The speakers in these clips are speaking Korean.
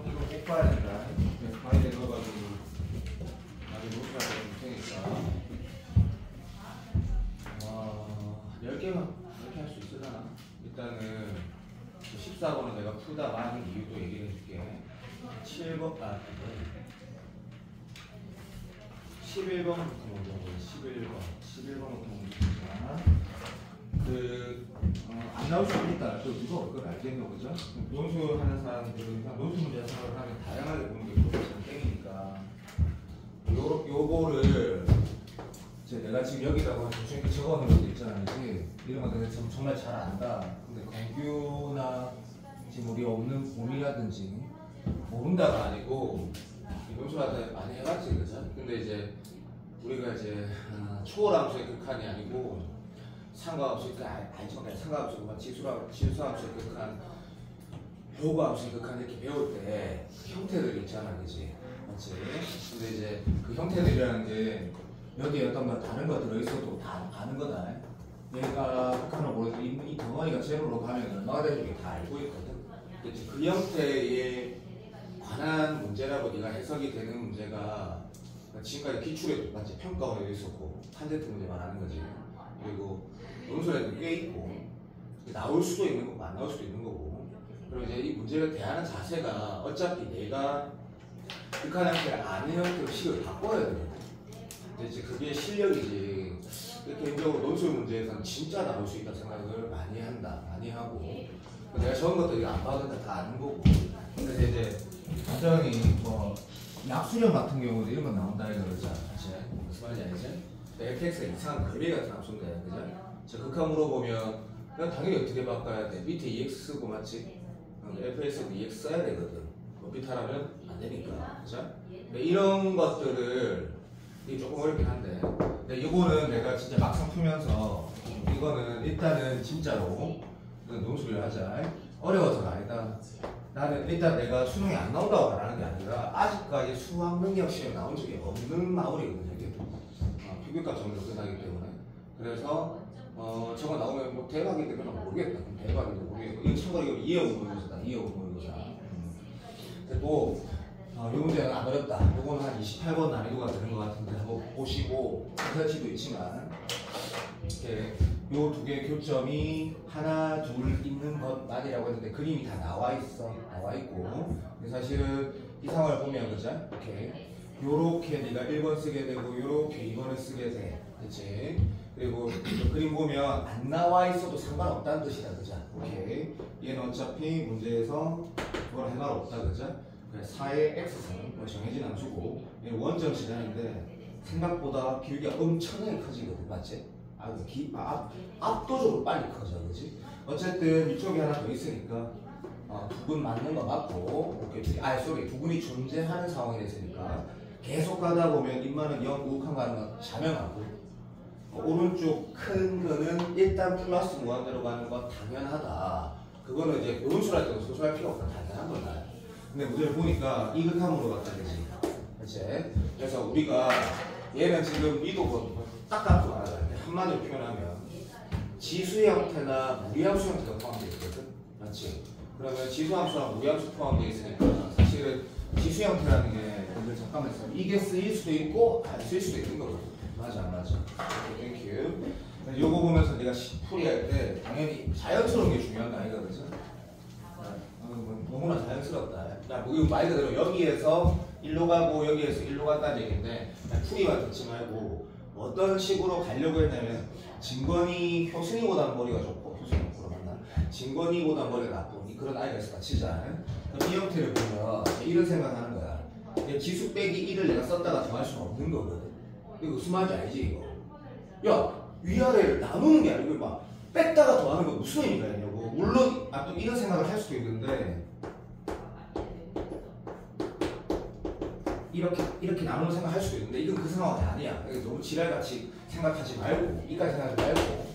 이거 꼭 봐야 된다. 파일에 넣어가지고 나중에 노트할 때 테니까 10개만 이렇게 할 수 있으려나? 일단은 14번은 내가 푸다 많은 이유도 얘기를 해줄게. 7번, 11번부터 먼저 보자. 11번부터 먼저 보자. 안 나올 수 있으니까 또 누가 올 걸 알겠노, 그죠? 논술하는 사람들은 논술 문제 생각을 하면 다양하게 보는 게 좋은 땡이니까 요거를 내가 지금 여기다가 대충 적어놓은 것도 있잖아, 그지? 이런 거 내가 정말 잘 안다. 근데 권규나 지금 우리 없는 봄이라든지 모른다가 아니고 논술하다 많이 해봤지, 그죠? 근데 이제 우리가 이제 초월함수의 극한이 아니고 상가함수의 아니지만 상가함수가 지수함수의 극한, 효과함수의 극한 이렇게 배울 때 형태들이 있잖아, 그지? 맞지? 근데 이제 그 형태들이라는 게 여기에 어떤 거 다른 거 들어있어도 다 아는 거다. 얘가 극한을 모르고 이 덩어리가 제로로 가면 얼마가 되는지 다 알고 있거든. 그치? 그 형태에 관한 문제라고 네가 해석이 되는 문제가 지금까지 기출에 맞지? 평가원에도 있었고 판제트 문제 말하는 거지. 그리고 논술에도 꽤 있고 나올 수도 있는 거고 안 나올 수도 있는 거고. 그리고 이제 이 문제를 대하는 자세가 어차피 내가 극한 형태를 아는 형태로 식을 바꿔야 되거든. 이제 그게 실력이지. 개인적으로 논술 문제에서는 진짜 나올 수 있다 생각을 많이 한다. 많이 하고. 내가 적은 것들이 안 받은다 다 아는 거고. 근데 이제 가정이 뭐 약수령 같은 경우도 이런 건 나온다 이거 그러잖아. 사실 무슨 말인지 알지? fx가 이상한 그래 같은 함수인데, 그죠? 저 극한 물어보면 그냥 당연히 어떻게 바꿔야 돼? 밑에 EX 쓰고 맞지? fx도 EX 써야 되거든. 비타라면 안 되니까, 그죠? 이런 것들을 이게 조금 어렵긴 한데, 근데 이거는 내가 진짜 막상 풀면서 이거는 일단은 진짜로 논술을 하자. 어려워서가 아니다. 나는 일단 내가 수능이 안 나온다고 말하는 게 아니라 아직까지 수학 능력 시험에 나온 적이 없는 마무리거든요. 이게 비교과 정도로 끝나기 때문에. 그래서 저거 나오면 뭐 대박인데 그건 모르겠다. 대박인데 모르겠고. 이거 참고로 이거 2억 모의고사다. 2억 모의고사. 근데 또 이 문제는 안 어렵다. 이거는 한 28번 난이도가 되는 것 같은데 한번 보시고 설치도 있지만 이렇게 요 두 개의 교점이 하나, 둘 있는 것만이라고 했는데 그림이 다 나와 있어. 나와 있고. 근데 사실은 이 상황을 보면 그죠? 이렇게 요렇게 네가 1번 쓰게 되고 요렇게 2번을 쓰게 돼. 그치? 그리고 그림 보면 안 나와 있어도 상관없다는 뜻이다. 그죠? 오케이. 얘는 어차피 문제에서 그걸 할 말 없다. 그죠? 4의 x승 정해진 함수고 얘는 원점 시간인데 생각보다 길이가 엄청나게 커지거든. 맞지? 압도적으로 빨리 커져. 그지? 어쨌든 이쪽에 하나 더 있으니까 두근 맞는 거 맞고 두근이 존재하는 상황이 됐으니까 계속 가다 보면 인마는 0, 우극한 가는 건 자명하고 오른쪽 큰 거는 일단 플러스 무한대로 가는 건 당연하다. 그거는 이제 논술할 때도 소소할 필요 없다. 당연한 거다. 근데 문제를 보니까 이 극한으로 갔다 되지. 그치? 그래서 우리가 얘는 지금 미도 딱 갖고 말하자. 한마디로 표현하면 지수 형태나 무리함수 형태가 포함되어 있거든. 맞지? 그러면 지수함수랑 무리함수 포함되어 있으니까 사실은 지수 형태라는 게 잠깐만 있어. 이게 쓰일 수도 있고 안 쓰일 수도 있는 거거든. 맞아 안 맞아? 오케이, 땡큐. 요거 보면서 내가 풀이할 때 당연히 자연스러운 게 중요한 거 아이가 그죠? 너무나 자연스럽다. 이거 말 그대로 여기에서 1로 가고 여기에서 1로 간다는 얘기인데 풀이만 듣지 말고 어떤 식으로 가려고 했냐면 진건이 효순이보다 머리가 좋고 효순이 옆으로 만나 진건이보다 머리가 나쁜 그런 아이가 있어. 치자. 그럼 이 형태를 보면 이런 생각하는 거야. 지수 빼기 1을 내가 썼다가 정할 수는 없는 거거든. 이거 무슨 말인지 알지 이거? 야 위아래를 나누는 게 아니고 막 뺐다가 더하는 거 무슨 의미가 있냐고. 물론 또 이런 생각을 할 수도 있는데 이렇게 나누는 생각을 할 수도 있는데 이건 그 상황이 아니야. 너무 지랄같이 생각하지 말고 이까지 생각하지 말고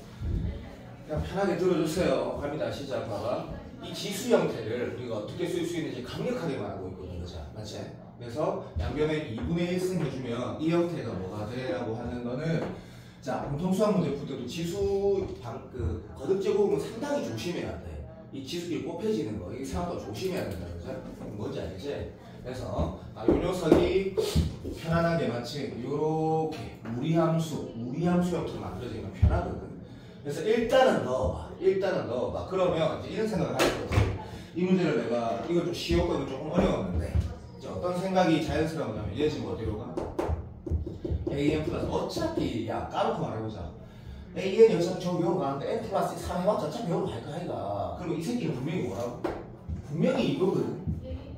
그냥 편하게 들어주세요. 갑니다. 시작. 봐봐. 이 지수 형태를 우리가 어떻게 쓸 수 있는지 강력하게 말하고 있거든요. 그죠? 맞지? 그래서 양변에 2분의 1승 해주면 이 형태가 뭐가 돼? 라고 하는 거는 자 공통 수학 문제 풀 때도 지수 거듭 제곱은 상당히 조심해야 돼. 이 지수끼리 곱해지는 거 이게 생각보다 조심해야 된다 그죠? 뭔지 알겠지? 그래서 요 녀석이 편안하게 마치 요렇게 무리함수 형태로 만들어지면 편하거든. 그래서 일단은 넣어봐. 그러면 이제 이런 생각을 하는 거지. 이 문제를 내가 이거 좀 쉬웠고 이거 조금 어려웠는데 이제 어떤 생각이 자연스러우냐면 얘 지금 어디로 가? AN 플러스 어차피 야 까놓고 말해보자. AN 여기서 저 요로 가는데 N 플러스 3 해봤자 어차피 요로 갈 거 아이가. 그럼 이 새끼는 분명히 뭐라고? 분명히 이거거든.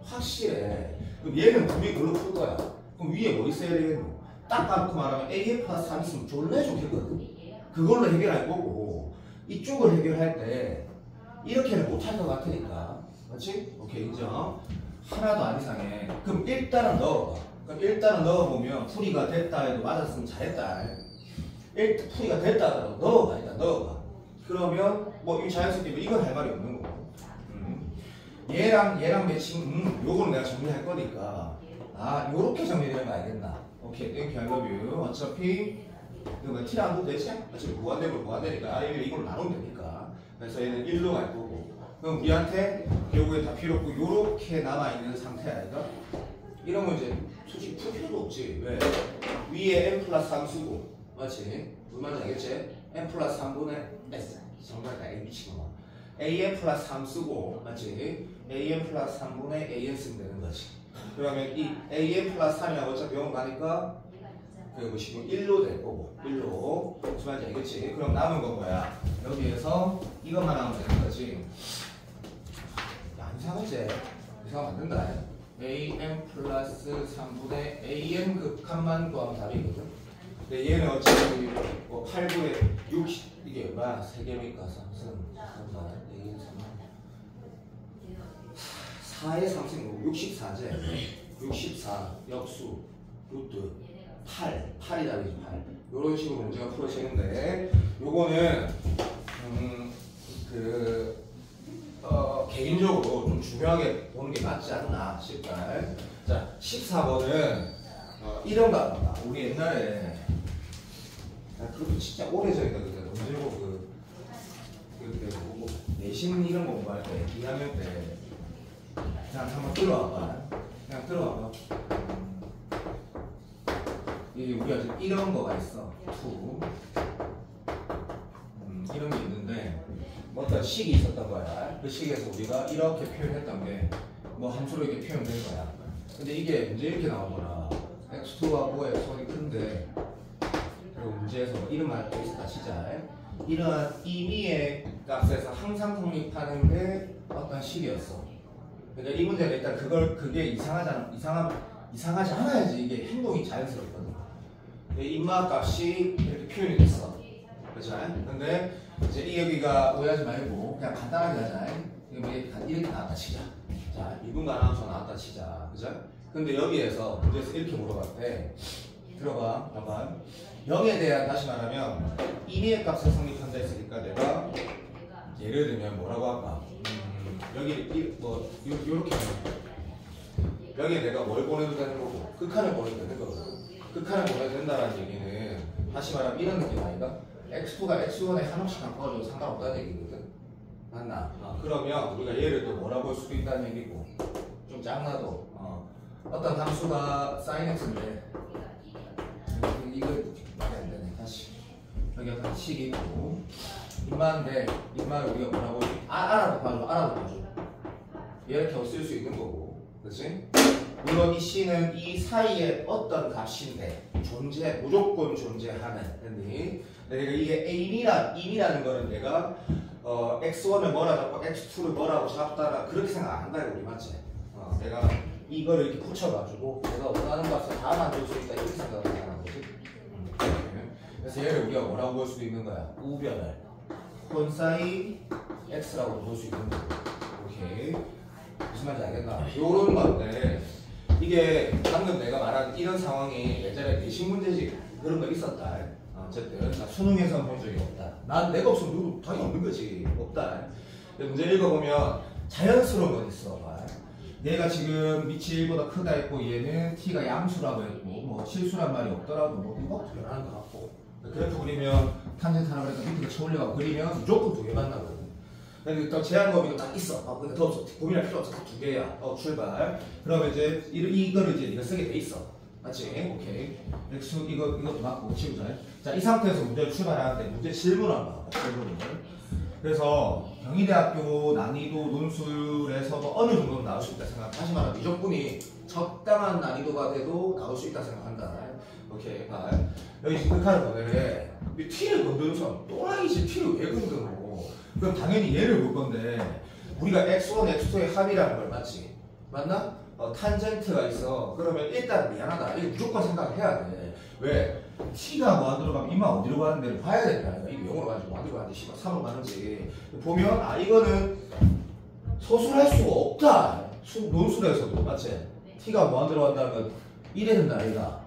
확실해. 그럼 얘는 분명히 그걸로 풀 거야. 그럼 위에 뭐 있어야 되겠노? 딱 까놓고 말하면 AN 플러스 3 있으면 졸래 좋겠거든. 그걸로 해결할 거고 이쪽을 해결할 때 이렇게는 못할 것 같으니까 맞지? 오케이 인정. 하나도 안 이상해. 그럼 일단은 넣어봐. 그럼 일단은 넣어보면 풀이가 됐다 해도 맞았으면 잘했다. 풀이가 됐다 하더라도 넣어봐. 일단 넣어봐. 그러면 뭐 이 자연스럽게 이건 할 말이 없는 거고 얘랑 매칭 요거는 내가 정리할 거니까 요렇게 정리되는 거 알겠나? 오케이 땡큐 I love you. 어차피 이거 T를 안 둬도 되지? 어차피 무한되니까 이걸로 나누면 되니까. 그래서 얘는 1로 갈 거고 그럼 우리한테 결국에 다 필요 없고 요렇게 남아있는 상태 아이가? 이러면 이제 솔직히 풀 필요도 없지. 왜? 위에 n 플러스 3 쓰고 맞지? 무슨 말인지 알겠지? n 플러스 3분의 s 정말 다 a 미친놈아. an 플러스 3 쓰고 맞지? an 플러스 3분의 an 쓰면 되는 거지. 그러면 이 an 플러스 3이라고 어차피 영어 가니까 그 뭐시고 1로 될 거고 1로 무슨 말인지 알겠지? 그럼 남은 건 뭐야? 여기에서 이것만 하면 되는 거지. 야 이상하지? 이상하면 안 된다. an 플러스 3분의 an 극한만 구하면 답이거든. 근데 얘는 어차피 뭐 8분의 60 이게 얼마? 3개니까 4의 3승 64제 64 역수 루트 8이 답이지 8. 요런 식으로 문제가 풀어지는데 요거는 개인적으로 좀 중요하게 보는 게 맞지 않나 싶다. 자 14번은 이런 거 합니다. 우리 옛날에 그것도 진짜 오래전이다. 그때 언제고 뭐 내신 이런 거 공부할 때 2학년 때 그냥 한번 들어와봐. 그냥 들어와봐. 이게 우리가 지금 이런 거가 있어. 이런 게 있는데 어떤 식이 있었던 거야. 그 식에서 우리가 이렇게 표현했던 게 뭐 함수로 이렇게 표현된 거야. 근데 이게 문제 이렇게 나오거나 x2와 5의 x1이 큰데 그리고 문제에서 이런 말이 있었다 치자. 이러한 임의의 값에서 항상 성립하는 게 어떤 식이었어. 그러니까 이 문제는 일단 그게 이상하지 않아야지 이게 행동이 자연스럽거든. 임마값이 이렇게 표현이 됐어. 그렇죠? 근데 이제 이 여기가 오해하지 말고 그냥 간단하게 하자. 이렇게 나왔다 치자. 자, 이분과 아나운서 나왔다 치자. 그죠? 근데 여기에서 문제에서 이렇게 물어봤대. 들어봐. 봐봐. 0에 대한 다시 말하면 임의의 값을 성립한다 했으니까 내가 예를 들면 뭐라고 할까? 여기 요렇게 여기에 내가 뭘 보내도 되는 거고 극한을 보내도 되는 거거든. 극한을 보내도 된다는 얘기는 다시 말하면 이런 느낌 아닌가? x2가 x1에 한없이 바꿔줘도 상관없다는 얘기거든. 맞나? 그러면 우리가 얘를 또 뭐라 볼 수도 있다는 얘기고 좀 짱나도 어떤 함수가 sin x인데 이거 말이 안 되네. 다시 여기 어떤 식이 있고 임마인데 임마를 우리가 뭐라고 알아도 봐줘. 이렇게 쓸 수 있는 거고, 그렇지? 물론 이 C는 이 사이에 어떤 값인데 무조건 존재하는. 근데 이게 임이라는 거는 내가 x1을 뭐라 잡고 x2를 뭐라고 잡다라 그렇게 생각 안 한다 우리 맞지? 내가 이거를 이렇게 붙여가지고 내가 원하는 값을 다 만들 수 있다 이렇게 생각을 하는 거지. 그래서 얘를 우리가 뭐라고 볼 수도 있는 거야? 우변을 콘사인 x라고 볼 수 있는 거고. 오케이. 무슨 말인지 알겠나? 요런 건데 이게 방금 내가 말한 이런 상황이 예전에 내신 문제집 그런 거 있었다. 어쨌든 수능에서 본 적이 없다. 난 내가 없으면 누구 당연히 없는 거지. 없다. 문제 읽어보면 자연스러운 건 있어. 얘가 지금 밑이 1보다 크다 했고 얘는 t가 양수라고 했고 뭐 실수란 말이 없더라도 뭐 이것도 변하는 것 같고 그래프 그리면 탄젠트 하나 그래서 밑에가 쳐올려가고 그리면 무조건 두 개 만나거든. 또 제한 범위도 딱 있어. 근데 더 고민할 필요 없어. 두 개야. 출발. 그러면 이제 이거를 이제 네가 쓰게 돼 있어. 맞지? 오케이. x 이것도 맞고 치우자. 자, 이 상태에서 문제를 출발하는데 문제 질문 한번 봐봐. 질문을. 그래서 경희대학교 난이도 논술에서도 어느 정도는 나올 수 있다 생각하지만 미적분이 적당한 난이도가 돼도 나올 수 있다 생각한다. 오케이. 여기 지극하는 거네. t를 건드는 사람 또라이지. t를 왜 건드노? 그럼 당연히 얘를 볼 건데 우리가 x1, x2의 합이라는 걸 맞지? 맞나? 탄젠트가 있어. 그러면 일단 미안하다. 이거 무조건 생각해야 돼. 왜? t가 무한대로 가면 이만 어디로 가는 데를 봐야 된다. 이거 0으로 가는지 무한대로 가는지 3으로 가는지 보면 이거는 소술할 수가 없다. 논술에서도 맞지? t가 무한대로 간다면 이래 된다. 아이가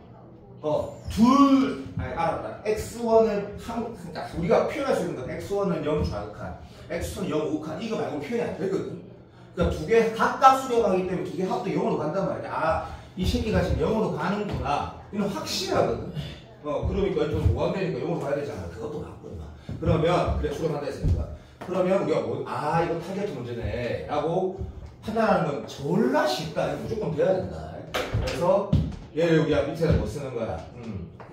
알았다. x1은 그러니까 우리가 표현할 수 있는 건 x1은 0 좌극한, x2는 0 우극한 이거 말고 표현이 안 되거든. 그러니까 두 개 각각 수렴하기 때문에 두 개 합도 0으로 간단 말이야. 이 새끼가 지금 0으로 가는구나. 이건 확실하거든. 그러니까 좀 무한대니까 0으로 가야 되잖아. 그것도 맞고 임마. 그러면 그래 수렴한다 했으니까. 그러면 우리가 이거 타겟 문제네 라고 판단하는 건 졸라 쉽다. 이거 무조건 돼야 된다. 그래서 얘를 우리가 밑에다 뭐 쓰는 거야?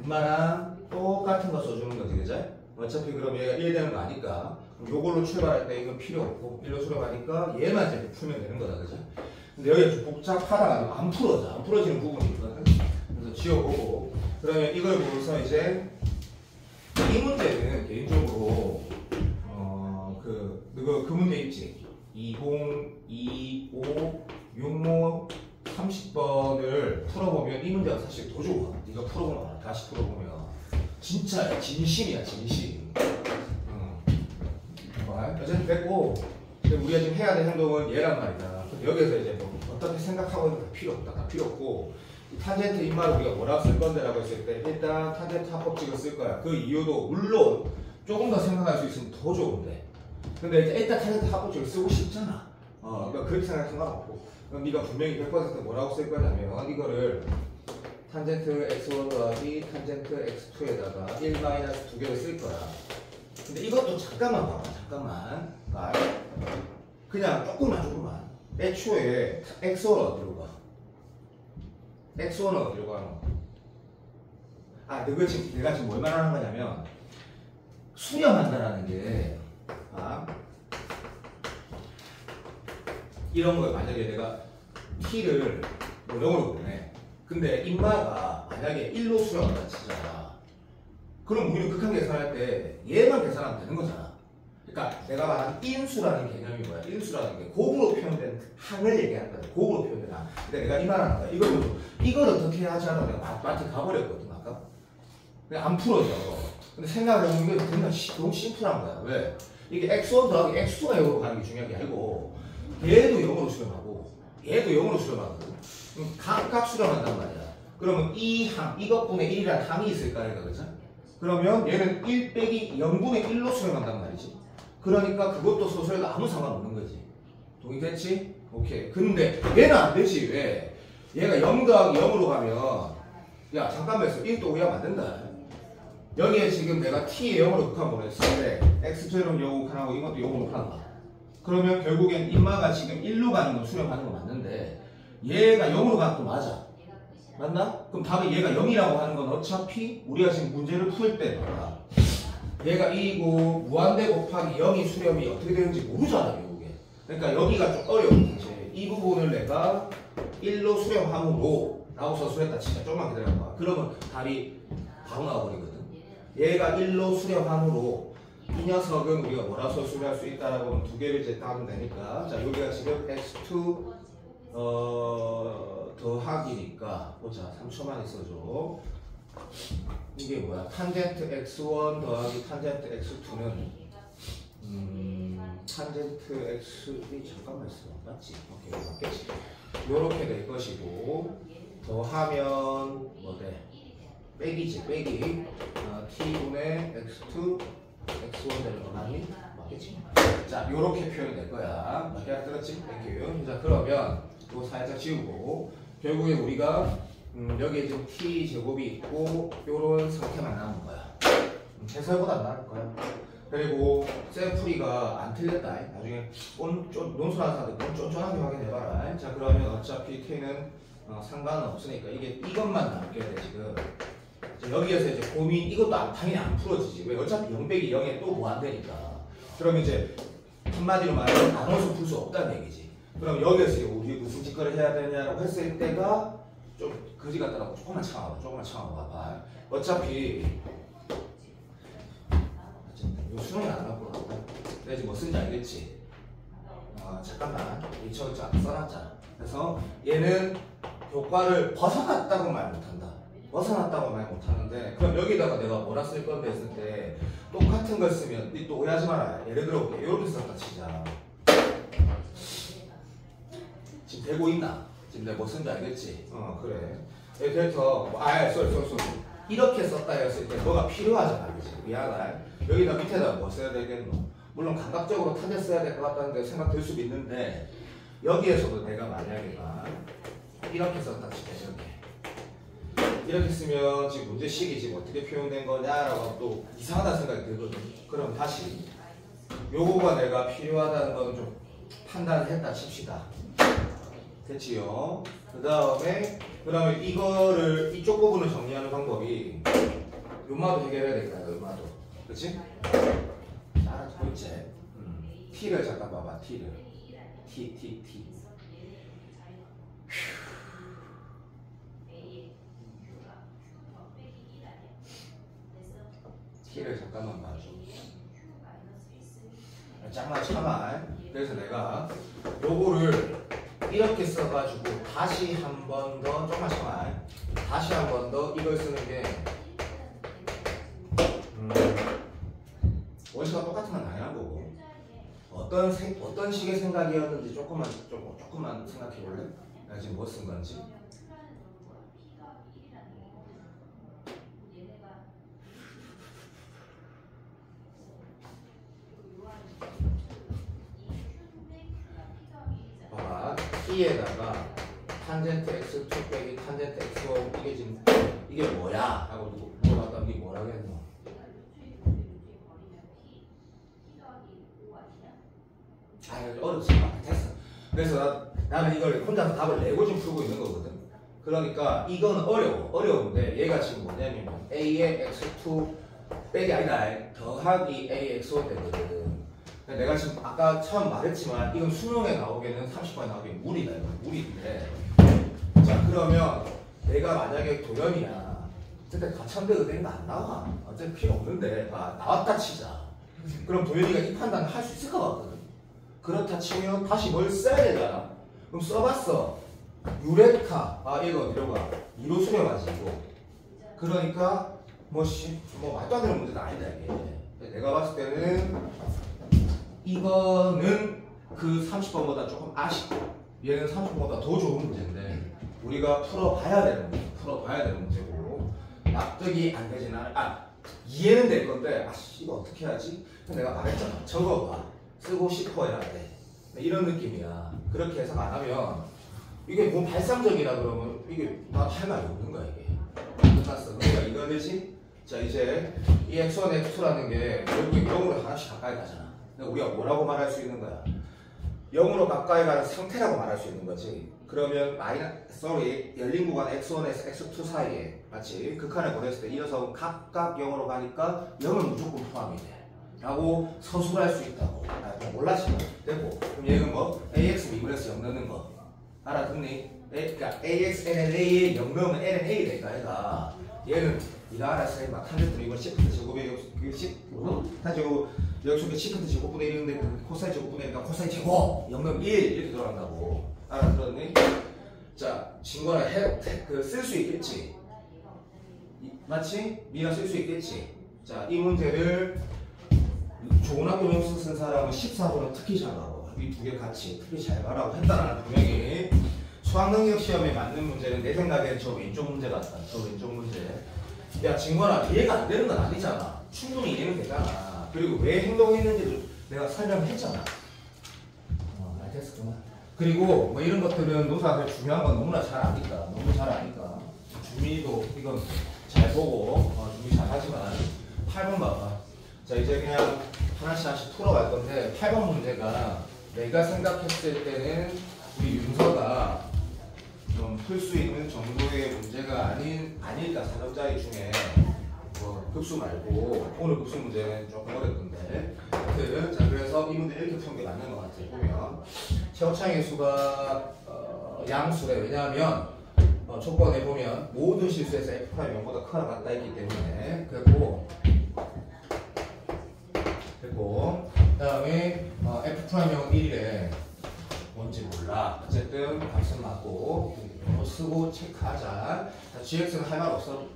엄마랑 똑같은 거 써주는 거지, 그죠? 어차피 그럼 얘가 1 되는 거 아니까 요걸로 출발할 때 이건 필요 없고 1로 수렴하니까 얘만 이제 풀면 되는 거다, 그죠? 근데 여기가 좀 복잡하다가 안 풀어져. 안 풀어지는 부분이 있거든. 그래서 지워보고 그러면 이걸 보면서 이제 이 문제는 개인적으로 그 문제 있지? 2025 6모 30번을 풀어보면 이 문제가 사실 더 좋아. 네가 풀어보면 알아. 다시 풀어보면 진짜야. 진심이야. 진심. 어쨌든 됐고 우리가 지금 해야 될 행동은 얘란 말이다. 여기서 이제 뭐 어떻게 생각하고 있는 거 필요 없다. 다 필요 없고 탄젠트 인마를 우리가 뭐라고 쓸 건데 라고 했을 때 일단 탄젠트 합법칙을 쓸 거야. 그 이유도 물론 조금 더 생각할 수 있으면 더 좋은데 근데 이제 일단 탄젠트 합법칙을 쓰고 싶잖아. 그러니까 그렇게 생각할 상관없고 그럼 네가 분명히 100% 뭐라고 쓸 거냐면 이거를 탄젠트 x1 더하기 탄젠트 x2에다가 1 마이너스 2개를 쓸 거야. 근데 이것도 잠깐만 봐봐. 잠깐만. 그냥 조금만. 애초에 x1은 어디로 가? x1은 어디로 가노? 내가 지금 뭘 말하는 거냐면 수렴한다라는 게 이런 거예요. 만약에 내가 t를 0으로 보내. 근데 인마가 만약에 1로 수렴한다 치잖아. 그럼 우리는 극한 계산할 때 얘만 계산하면 되는 거잖아. 그러니까 내가 말한 인수라는 개념이 뭐야? 인수라는 게 곱으로 표현된 항을 얘기하는 거야. 곱으로 표현된 항. 근데 내가 이 말하는 거야. 이걸 어떻게 하지 않아? 내가 마트 가버렸거든 아까. 그냥 안 풀어져. 근데 생각을 해보는 게 그냥 너무 심플한 거야. 왜? 이게 x1 더하기 x2가 0으로 가는 게 중요한 게 아니고 얘도 0으로 수렴하고 얘도 0으로 수렴하거든. 각각 수렴한단 말이야. 그러면 이 항, 이것분의 1이라는 항이 있을 거 아니야, 그죠? 그러면 얘는 1 빼기 0분의 1로 수렴한단 말이지. 그러니까 그것도 소수해도 아무 상관없는 거지. 동의됐지? 오케이. 근데 얘는 안 되지. 왜? 얘가 0 더하기 0으로 가면 야 잠깐만 있어. 1도 오해하면 안 된다. 여기에 지금 내가 t에 0으로 극한 보냈을 때 x0은 0으로 극한하고 이것도 0으로 극한 거야. 그러면 결국엔 인마가 지금 1로 가는 건 수렴하는 거 맞는데 얘가 0으로 가는 거 맞아. 맞나? 그럼 답이 얘가 0이라고 하는 건 어차피 우리가 지금 문제를 풀 때 얘가 1이고 무한대 곱하기 0이 수렴이 어떻게 되는지 모르잖아 결국에. 그러니까 여기가 좀 어려워. 이 부분을 내가 1로 수렴함으로 라고 서술했다 진짜 조금만 기다려봐. 그러면 답이 바로 나와버리거든. 얘가 1로 수렴함으로 이 녀석은 우리가 뭐라 서술할 수 있다라고 하면 두 개를 이제 따면 되니까 자 여기가 지금 x2 더하기니까 보자 3초만 있어줘. 이게 뭐야? 탄젠트 x1 더하기 탄젠트 x2는 탄젠트 x1이 잠깐만 있어. 맞지? 오케이 맞겠지. 요렇게 될 것이고 더하면 뭐 돼? 빼기지 빼기 t분의 x2 x1 되는 거 맞니? 맞겠지? 자 요렇게 표현이 될 거야. 맞게 알아들었지? 땡큐. 자 그러면 이거 살짝 지우고 결국에 우리가 여기에 지금 t 제곱이 있고 요런 상태만 남은 거야. 해설보다 안 나을 거야. 그리고 셀프리가 안 틀렸다. 나중에 논술하는 사람들 쫀쫀하게 확인해봐라. 자, 그러면 어차피 K는 상관은 없으니까 이것만 남겨야 돼 지금. 자, 여기에서 이제 고민 이것도 당연히 안 풀어지지. 왜? 어차피 0 빼기 0에 또 뭐 안 되니까. 그럼 이제 한마디로 말하면 나눠서 풀 수 없다는 얘기지. 그럼 여기에서 우리 무슨 짓거리를 해야 되냐라고 했을 때가 좀 거지 같더라고. 조금만 참아봐. 어차피 이거 수능이 안 나왔구나. 내가 지금 뭐 쓴지 알겠지? 잠깐만. 저 써놨잖아. 그래서 얘는 교과를 벗어났다고 말 못한다. 벗어났다고 말 못하는데, 그럼 여기다가 내가 뭐라 쓸 건데 했을 때 똑같은 걸 쓰면 또 오해하지 마라. 예를 들어 볼게. 이렇게 썼다 치자. 지금 되고 있나? 지금 내가 뭐 쓴지 알겠지? 그래. 그래서 쏘리. 이렇게 썼다 했을 때 뭐가 필요하잖아. 그치? 미안하다. 여기다 밑에다 뭐 써야 되겠노? 물론 감각적으로 타겟 써야 될 것 같다는 생각 들 수도 있는데, 여기에서도 내가 만약에 이렇게 썼다 치자. 이렇게 쓰면 지금 문제식이 지금 어떻게 표현된 거냐라고 또 이상하다는 생각이 들거든. 그럼 다시 요거가 내가 필요하다는 건 좀 판단을 했다 칩시다. 됐지요? 그다음에 이거를 이쪽 부분을 정리하는 방법이 요마도 해결해야 되겠다. 요마도. 그치? 자, 번째. T를 잠깐 봐봐. T를. T. T를 잠깐만 봐줘. 잠깐만 참아. 그래서 내가 요거를 이렇게 써가지고 다시 한 번 더 조금만 참아. 다시 한 번 더 이걸 쓰는 게 원시가 똑같은 건 당연한 거고, 어떤 식의 생각이었는지 조금만 생각해 볼래? 내가 지금 뭐 쓴 건지. 봐봐. T에다가 탄젠트 x2 빼기 탄젠트 x5 이게 뭐야? 하고 물어봤다. 이게 뭐라겠노? 어렵지. 됐어. 그래서 나는 이걸 혼자서 답을 내고 좀 풀고 있는 거거든. 그러니까 이거는 어려운데 얘가 지금 뭐냐면 a의 x2 빼기 아니다. 더하기 a x5 되거든. 내가 지금 아까 처음 말했지만 이건 수능에 나오기에는 30번에 나오기엔 무리다. 이건 무리인데, 자 그러면 내가 만약에 도연이야. 어쨌든 가천대 의대는 안 나와. 어차피 필요 없는데 나왔다 치자. 그럼 도연이가 이 판단을 할 수 있을 것 같거든. 그렇다 치면 다시 뭘 써야 되잖아. 그럼 써봤어. 유레카. 이거 들어가. 이로 수렴하지고. 그러니까 뭐 말도 안 되는 문제는 아니다 이게. 내가 봤을 때는 이거는 그 30번보다 조금 아쉽고 얘는 30번보다 더 좋은 문제인데 우리가 풀어봐야 되는 문제고 납득이 안 되진 않아. 이해는 될 건데 이거 어떻게 하지? 내가 말했잖아. 적어봐. 쓰고 싶어 해야 돼. 이런 느낌이야. 그렇게 해석 안 하면 이게 뭐 발상적이라 그러면 이게 나 할 말이 없는 거야 이게. 끝났어. 그러니까 이거듯이 자 이제 이 x1, x2라는 게 결국에 0으로 하나씩 가까이 가잖아. 우리가 뭐라고 말할 수 있는 거야? 0으로 가까이 가는 상태라고 말할 수 있는 거지. 그러면 열린 구간 x1에서 x2 사이에 마치 극한을 보냈을 때 이 녀석은 각각 0으로 가니까 0은 무조건 포함이 돼 라고 서술할 수 있다고. 몰랐지만 됐고. 그럼 얘는 뭐 ax 미분해서 0 넣는 거 알아듣니? 그러니까 ax nn a에 0 넣으면 nn a 될까 얘가. 얘는 네가 알아서 해봐. 탄젠트 이건 시프트 제곱에 탄제곱 역수가 시프트 제곱분의 1인데 코사인 제곱분의 1이니까 코사인 제곱 0 넣으면 1 이렇게 돌아간다고. 알아들었니? 자 친구나 쓸 수 있겠지. 맞지? 미나 쓸 수 있겠지. 자 이 문제를 좋은 학교 명수 쓴 사람은 14번은 특히 잘 봐라. 이 두 개 같이 특히 잘 봐라고 했다라는 분명히 수학능력 시험에 맞는 문제는 내 생각엔 저 왼쪽 문제 같다. 저 왼쪽 문제. 야 진관아 이해가 안 되는 건 아니잖아. 충분히 이해는 되잖아. 그리고 왜 행동했는지도 내가 설명했잖아. 알겠어. 그리고 뭐 이런 것들은 노사들 중요한 건 너무나 잘 아니까. 너무 잘 아니까. 주민이도 이건 잘 보고 준비 잘 하지만 8번 봐봐. 자, 이제 그냥 하나씩 풀어갈 건데 8번 문제가 내가 생각했을 때는 우리 윤서가 좀 풀 수 있는 정도의 문제가 아닐까. 4점짜리 중에 급수 말고 오늘 급수 문제는 조금 어렵던데. 자, 그래서 이 문제 이렇게 푸는 게 맞는 것 같아요. 보면 최고차의 수가 양수래. 왜냐하면 조건에 보면 모든 실수에서 F'가 0보다 크거나 같다 있기 때문에. 그리고 그 다음에 F'형은 1이래. 뭔지 몰라. 어쨌든 값은 맞고 쓰고 체크하자. 자, GX는 할 말 없어.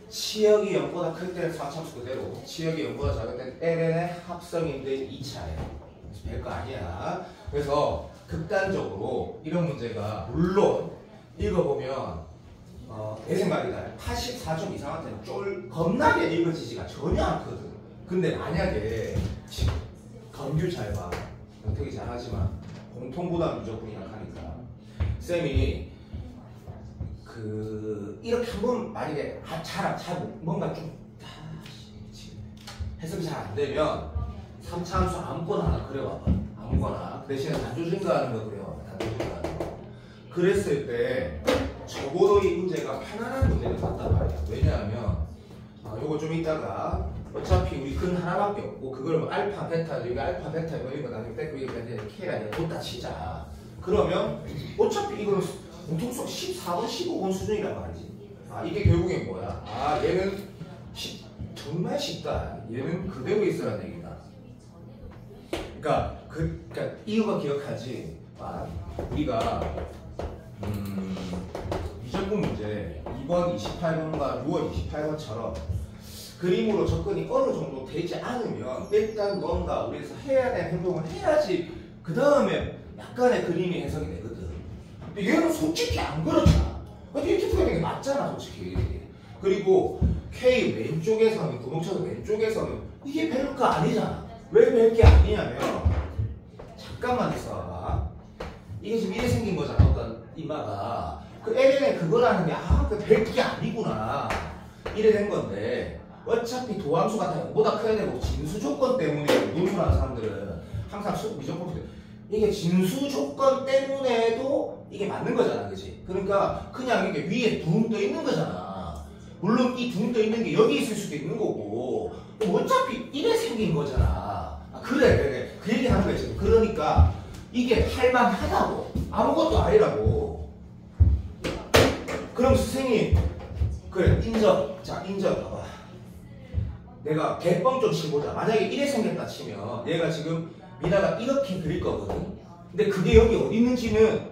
치역이 0보다 클 때는 상참수 그대로, 치역이 0보다 작을 때는 LN의 합성인데 2차예요. 그래서 별거 아니야. 그래서 극단적으로 이런 문제가 물론 읽어보면 내 생각이다. 84점 이상한테는 겁나게 읽어지지가 전혀 않거든. 근데 만약에 건규 잘 봐. 되게 잘하지만 공통보다 무조건 약하니까 쌤이 이렇게 한번 만약에 뭔가 좀 해석이 잘 안 되면 3차 함수 아무거나 하나 그려봐봐. 아무거나. 그 대신에 단조증가 하는 거 그려봐봐. 단조증가 하는 거. 그랬을 때 적어도 이 문제가 편안한 문제는 맞단 말이야. 왜냐하면 요거 좀 이따가 어차피 우리 근 하나밖에 없고 그걸 뭐 알파, 베타, 여기 알파, 베타 이런 거 나중에 뺏고 이게 K가 아니라 뒀다 치자. 그러면 어차피 이거는 공통수학 14번, 15번 수준이란 말이지. 이게 결국엔 뭐야? 얘는 정말 쉽다. 얘는 그대로 있으라는 얘기다. 그러니까 이유가 기억하지. 우리가 미적분 문제 2번 28번과 6월 28번처럼 그림으로 접근이 어느 정도 되지 않으면 일단 뭔가 우리에서 해야 되는 행동을 해야지 그 다음에 약간의 그림이 해석이 되거든. 근데 얘는 솔직히 안 그렇잖아. 근데 이렇게 풀어야 게 맞잖아 솔직히. 그리고 K 왼쪽에서는 구동차도 왼쪽에서는 이게 별거 아니잖아. 왜 별게 아니냐면 잠깐만 있어봐. 이게 지금 이래 생긴 거잖아. 어떤 이마가 그 LN에 그거라는 게 그 별게 아니구나 이래 된 건데 어차피 도함수가 다 0보다 커야 되고 진수 조건 때문에 논술하는 사람들은 항상 미적분 이게 진수 조건 때문에도 이게 맞는 거잖아, 그치? 그러니까 그냥 이게 위에 둥 떠 있는 거잖아. 물론 이 둥 떠 있는 게 여기 있을 수도 있는 거고 어차피 이래 생긴 거잖아. 그래. 그 얘기 하는 거야 지금. 그러니까 이게 할만하다고. 아무것도 아니라고. 그럼 선생님 그래 인정. 자 인정 봐봐. 내가 개뻥 좀 치보자. 만약에 이래 생겼다 치면 얘가 지금 미나가 이렇게 그릴 거거든. 근데 그게 여기 어디 있는지는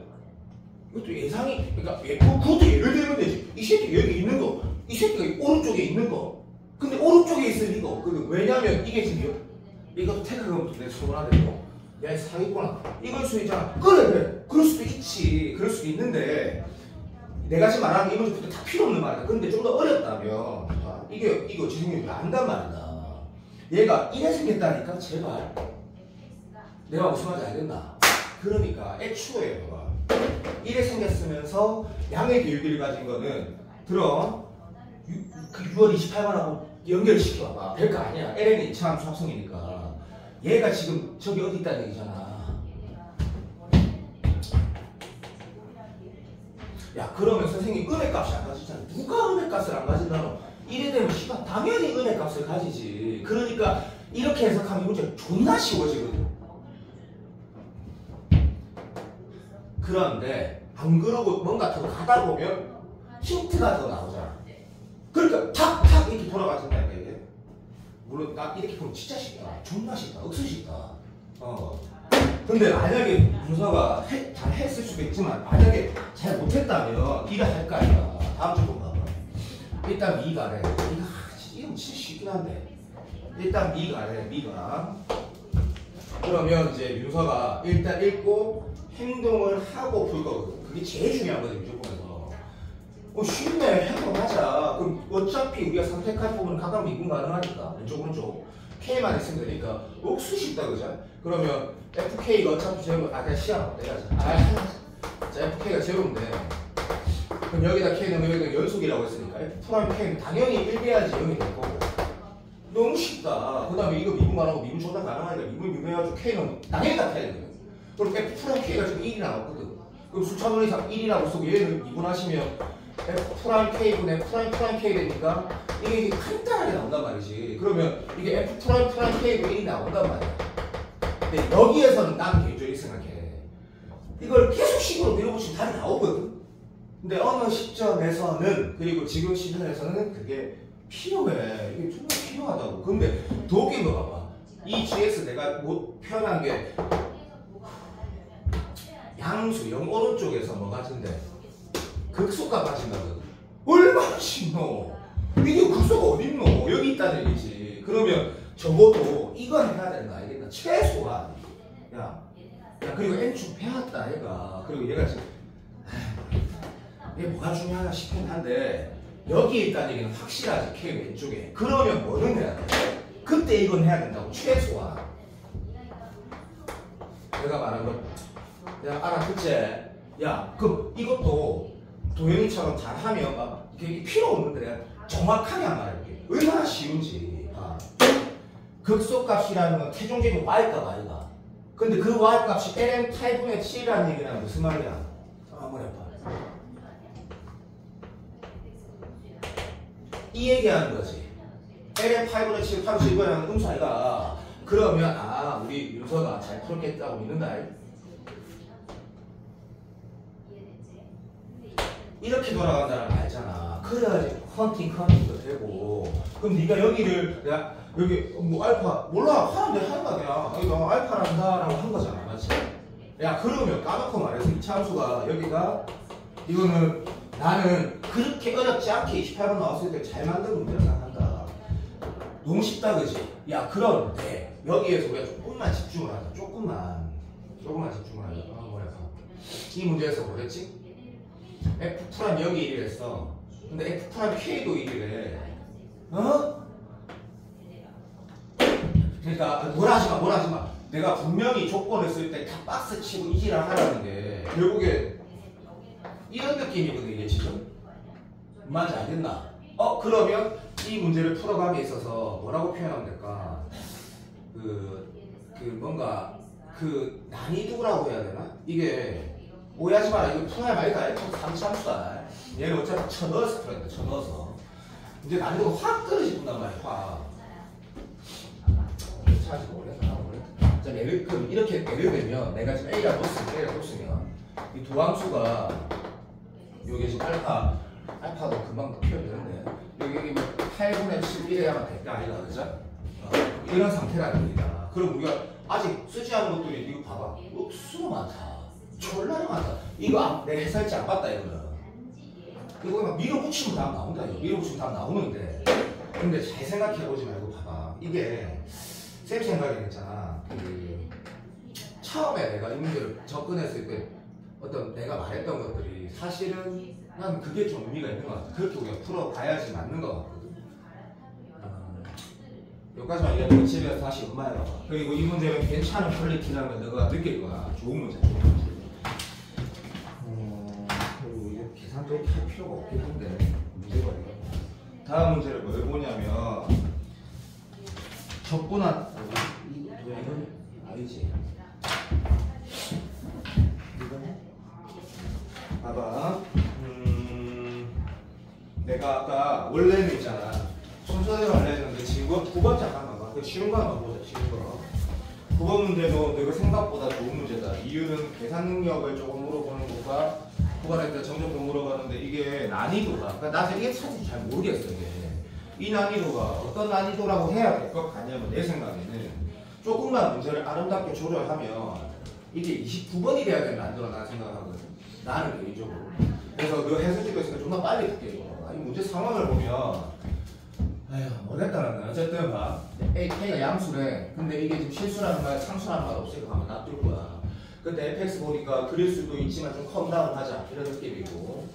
이것도 예상이, 그러니까 그것도 예를 들면 되지. 이 새끼 여기 있는 거, 이 새끼가 오른쪽에 있는 거. 근데 오른쪽에 있을 리가 없거든. 왜냐면 이게 지금 이것도 태클하면 내 소문하대고 야 사기꾼아 이걸 수 있잖아. 그래 그럴 수도 있지. 그럴 수도 있는데 내가 지금 말하는 게 이건 그때 다 필요 없는 말이야. 근데 좀 더 어렵다면 이거 지금 안단 말이다. 얘가 이래 생겼다니까. 제발 내가 무슨 말인지 알겠나? 그러니까 애초에 봐봐. 이래 생겼으면서 양의 교육을 가진 거는 들어 그 6월 28번하고 연결시켜봐. 별거 아니야. LN이 이차함수 합성이니까. 얘가 지금 저기 어디 있다는 얘기잖아. 야 그러면 선생님 은혜값이 안 가지잖아. 누가 은혜값을 안 가진다노? 이래 되면 시간 당연히 은혜값을 가지지. 그러니까 이렇게 해석하면 문제가 존나 쉬워지거든. 그런데 안 그러고 뭔가 더 가다 보면 힌트가 더 나오잖아. 그러니까 탁탁 이렇게 돌아가진다니까 이게. 물론 딱 이렇게 보면 진짜 쉽다. 존나 쉽다. 억수 쉽다. 근데 만약에 문서가 잘 했을 수도 있지만 만약에 잘 못했다면 네가 할 거 아니야. 다음 주 좀 봐봐. 일단 미가 래. 이건 진짜 쉽긴 한데. 일단 미가 래. 미가. 그러면 이제 윤서가 일단 읽고 행동을 하고 풀 거거든. 그게 제일 중요한 거지 무조건에서. 쉽네. 행동하자. 그럼 어차피 우리가 선택할 부분은 각각 미분 가능하니까 왼쪽 오른쪽 K만 있으면 되니까 억수 쉽다 그죠? 그러면 FK가 어차피 제로 그냥 시간 내가 자 FK가 제로인데 그럼 여기다 K 넣으면 여기다 연속이라고 했으니까 F 프라임 K는 당연히 1 돼야지 0이 될 거고. 너 너무 쉽다. 그 다음에 이거 미분 말하고 미분 존나 가능하니까 미분 해가지고 K는 당연히 같아야 되거든. 그럼 F 프라임 K가 지금 1이 나왔거든. 그럼 수차원 이상 1이라고 쓰고 얘를 미분하시면 F 프라임 K분의 프라임 K 되니까 이게 간단하게 나온단 말이지. 그러면 이게 F 프라임 K분 1이 나온단 말이야. 근데 여기에서는 난 개인적으로 생각해. 이걸 계속 식으로 밀어붙이면 답이 나오거든. 근데 어느 시점에서는 그리고 지금 시점에서는 그게 필요해. 이게 정말 필요하다고. 근데 더 웃긴 거 봐봐. 이 GX 내가 못 표현한 게 양수 0 오른쪽에서 뭐 같은데 극소가 빠진다거든. 얼마나 쉽노? 이게 극소가 어딨노? 여기 있다는 얘기지. 그러면 적어도 이건 해야 되는 거 알겠다. 최소한 야 그리고 N축 배웠다 얘가. 그리고 얘가 지금 이게 뭐가 중요하나 싶긴 한데 여기에 있다는 얘기는 확실하지. K 왼쪽에. 그러면 뭐는 해야 돼? 그때 이건 해야 된다고. 최소한 내가 말한 거 야 알아듣지? 야 그럼 이것도 도현이처럼 잘하면 막 이게 필요 없는데 내가 정확하게 한 말해볼게. 얼마나 쉬운지. 극소값이라는 건 태종적인 y값 아이가. 근데 그 y값이 ln 8분의 7이라는 얘기는 무슨 말이야? 한번 해봐. 이 얘기하는 거지. ln 8분의 7, 87이라는 음수 아이가. 그러면 우리 윤서가 잘 풀겠다고 믿는다. 이렇게 돌아간다는 거 알잖아. 그래야지 컨팅도 되고. 그럼 네가 여기를 내가 여기 뭐 알파 몰라 하는데 하는 거 아니야. 이거 알파란다라고 한 거잖아, 맞지? 야 그러면 까놓고 말해서 이 참수가 여기가 이거는 나는 그렇게 어렵지 않게 28번 나왔을 때 잘 만든 문제를 생각한다. 너무 쉽다, 그지? 야 그런데 여기에서 우리가 조금만 집중을 하자. 조금만 집중을 하자. 뭐랄까? 이 문제에서 뭐랬지? F 프라임 여기 1이랬어. 근데 F 프라임 K도 1이래. 그러니까 뭐라 하지 마. 내가 분명히 조건을 쓸 때 다 박스 치고 이지랄 하라는 게 결국에 이런 느낌이거든 이게 지금. 맞지 알겠나? 그러면 이 문제를 풀어가기에 있어서 뭐라고 표현하면 될까? 뭔가 난이도라고 해야 되나? 이게 오해하지 마라. 이거 풀어야 말까? F 3참수다. 얘는 어차피 쳐넣어서 풀어야 돼. 쳐넣어서. 이제 난이도가 확 떨어진단 말이야. 확. 찾아서 모르겠다. 자, 예를 들면 내가 지금 A라고 썼으면 이 두 함수가 여기 지금 알파도 금방 표현되는데 여기 뭐 8분의 11이야만 될까 아니다. 그죠? 이런 상태라는 얘기다. 그럼 우리가 아직 쓰지 않은 것들이 이거 봐봐. 수가 많다. 졸라 많다. 이거 내 해설지 안 봤다 이거는. 이거 막 밀어붙이면 답 나온다. 이거 밀어붙이면 답 나오는데. 근데 잘 생각해보지 말고 봐봐. 이게 쌤 생각에는 있잖아. 처음에 내가 이 문제를 접근했을 때 어떤 내가 말했던 것들이 사실은 난 그게 좀 의미가 있는 것 같아. 그렇게 우리가 풀어봐야지 맞는 것 같거든. 여기까지만 이해하면 집에서 다시 음마해봐봐. 그리고 이 문제는 괜찮은 퀄리티라는 걸 너가 느낄 거야. 좋은 문제. 그리고 이거 계산도 이렇게 할 필요가 없긴 한데 문제가 이거. 다음 문제를 뭘 보냐면 적분한 이건 아니지. 이거는 봐봐. 내가 아까 원래는 있잖아. 순서대로 알려주는데 지금 9번 잠깐만 봐. 그 쉬운 거 한번 보자. 쉬운 거. 9번 문제도 이거 생각보다 좋은 문제다. 이유는 계산 능력을 조금 물어보는 거가 후반에 때 점점 더 물어봤는데 이게 난이도가 그러니까 나 이게 사실 잘 모르겠어. 이게 이 난이도가 어떤 난이도라고 해야 될 것 같냐면 내 생각에는 조금만 문제를 아름답게 조절하면 이게 29번이 돼야 되는 난이도라 나는 생각하거든. 나는 개인적으로. 그래서 너 해설 찍고 있으니까 좀더 빨리 듣게 이거. 이 문제 상황을 보면 모르겠다는 거야. 어쨌든 봐. K가 양수래. 근데 이게 지금 실수라는 말, 상수라는 말 없으니까 한번 놔둘 거야. 근데 fx 보니까 그릴 수도 있지만 좀 컴다운 하자. 이런 느낌이고.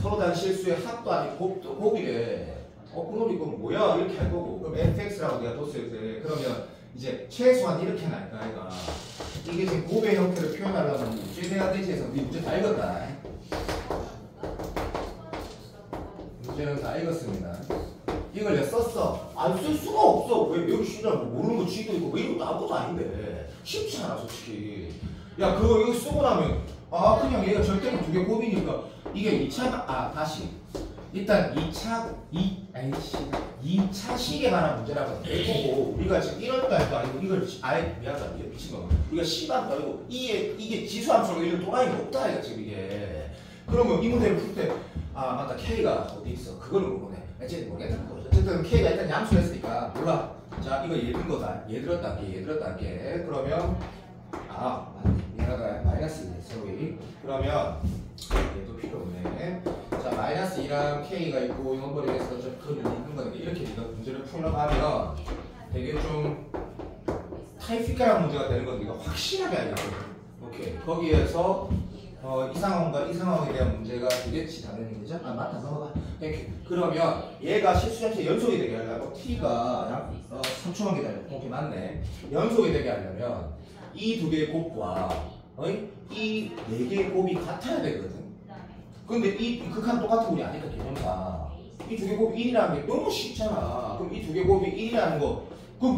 서로 다른 실수의 합도 아니고 곱이래. 그럼 이거 뭐야? 이렇게 할 거고. 그럼 fx라고 내가 뒀을 때 그러면 이제 최소한 이렇게 날까 얘가. 이게 지금 곱의 형태를 표현하려면 문제 돼야 되지 해서 우리 문제 다 읽었다. 문제는 다 읽었습니다. 이걸 내가 썼어. 안 쓸 수가 없어. 쥐라 뭐 모르는 거 쥐도 있고 왜 이것도 아무것도 아닌데 쉽지 않아 솔직히. 야 그거 이거 쓰고 나면 그냥 얘가 절대로 두 개 곱이니까 이게 2차 다시 일단 2차 식에 관한 문제라고 해보고 우리가 지금 1월달도 아니고 이걸 아예 미안하다 미친놈 우리가 시간도 아니고 이게 지수함수로 이런 도라이가 없다 이거 지금 이게. 그러면 이 문제를 풀 때 맞다 K가 어디 있어 그거를 모르네. 어쨌든 모르겠다는 거죠. 어쨌든 K가 일단 양수를 했으니까 몰라. 자 이거 얘 든 거다. 얘 들었다 할게. 그러면 맞네. 얘가 마이너스 2네 소위. 그러면 얘도 필요 없네. 자 마이너스 2랑 K가 있고 이런 거에 대해서 그걸 있는 거니까 이렇게 네가 문제를 풀려고 하면 되게 좀 타이피컬한 문제가 되는 건 네가 확실하게 알겠거든. 오케이. 거기에서 이 상황과 이 상황에 대한 문제가 되겠지 당연히. 그죠? 맞다 넘어가. 땡큐. 그러면 얘가 실수전체 연속이 되게 하려면 t가 3초만 기다려. 오케이 맞네. 연속이 되게 하려면 이 두 개의 곱과 이 네 개의 곱이 같아야 되거든. 근데 이 극한 똑같은 꼴이 아니까 개념상 이 두 개 곱이 1이라는 게 너무 쉽잖아. 그럼 이 두 개 곱이 1이라는 거 그럼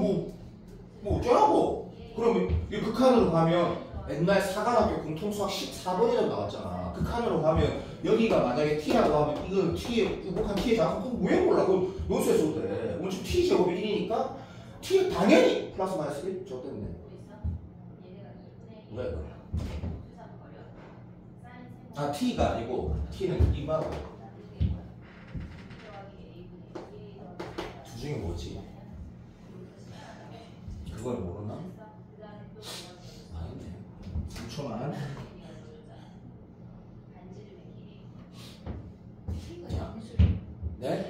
뭐 어쩌라고. 그러면 이 극한으로 가면 옛날 사관학교 공통수학 14번이라고 나왔잖아. 극한으로 가면 여기가 만약에 t라고 하면 이건 t의 우복한 t의 작은 그럼 왜 몰라. 그럼 논술에서 돼. 오늘 지금 t 제곱이 1이니까 t 당연히 플러스 마이너스 1 줬댔네. 왜 그래? t가 아니고 t는 이마고 두 중에 뭐지? 그걸 모르나? 아니네. 3초만. 네?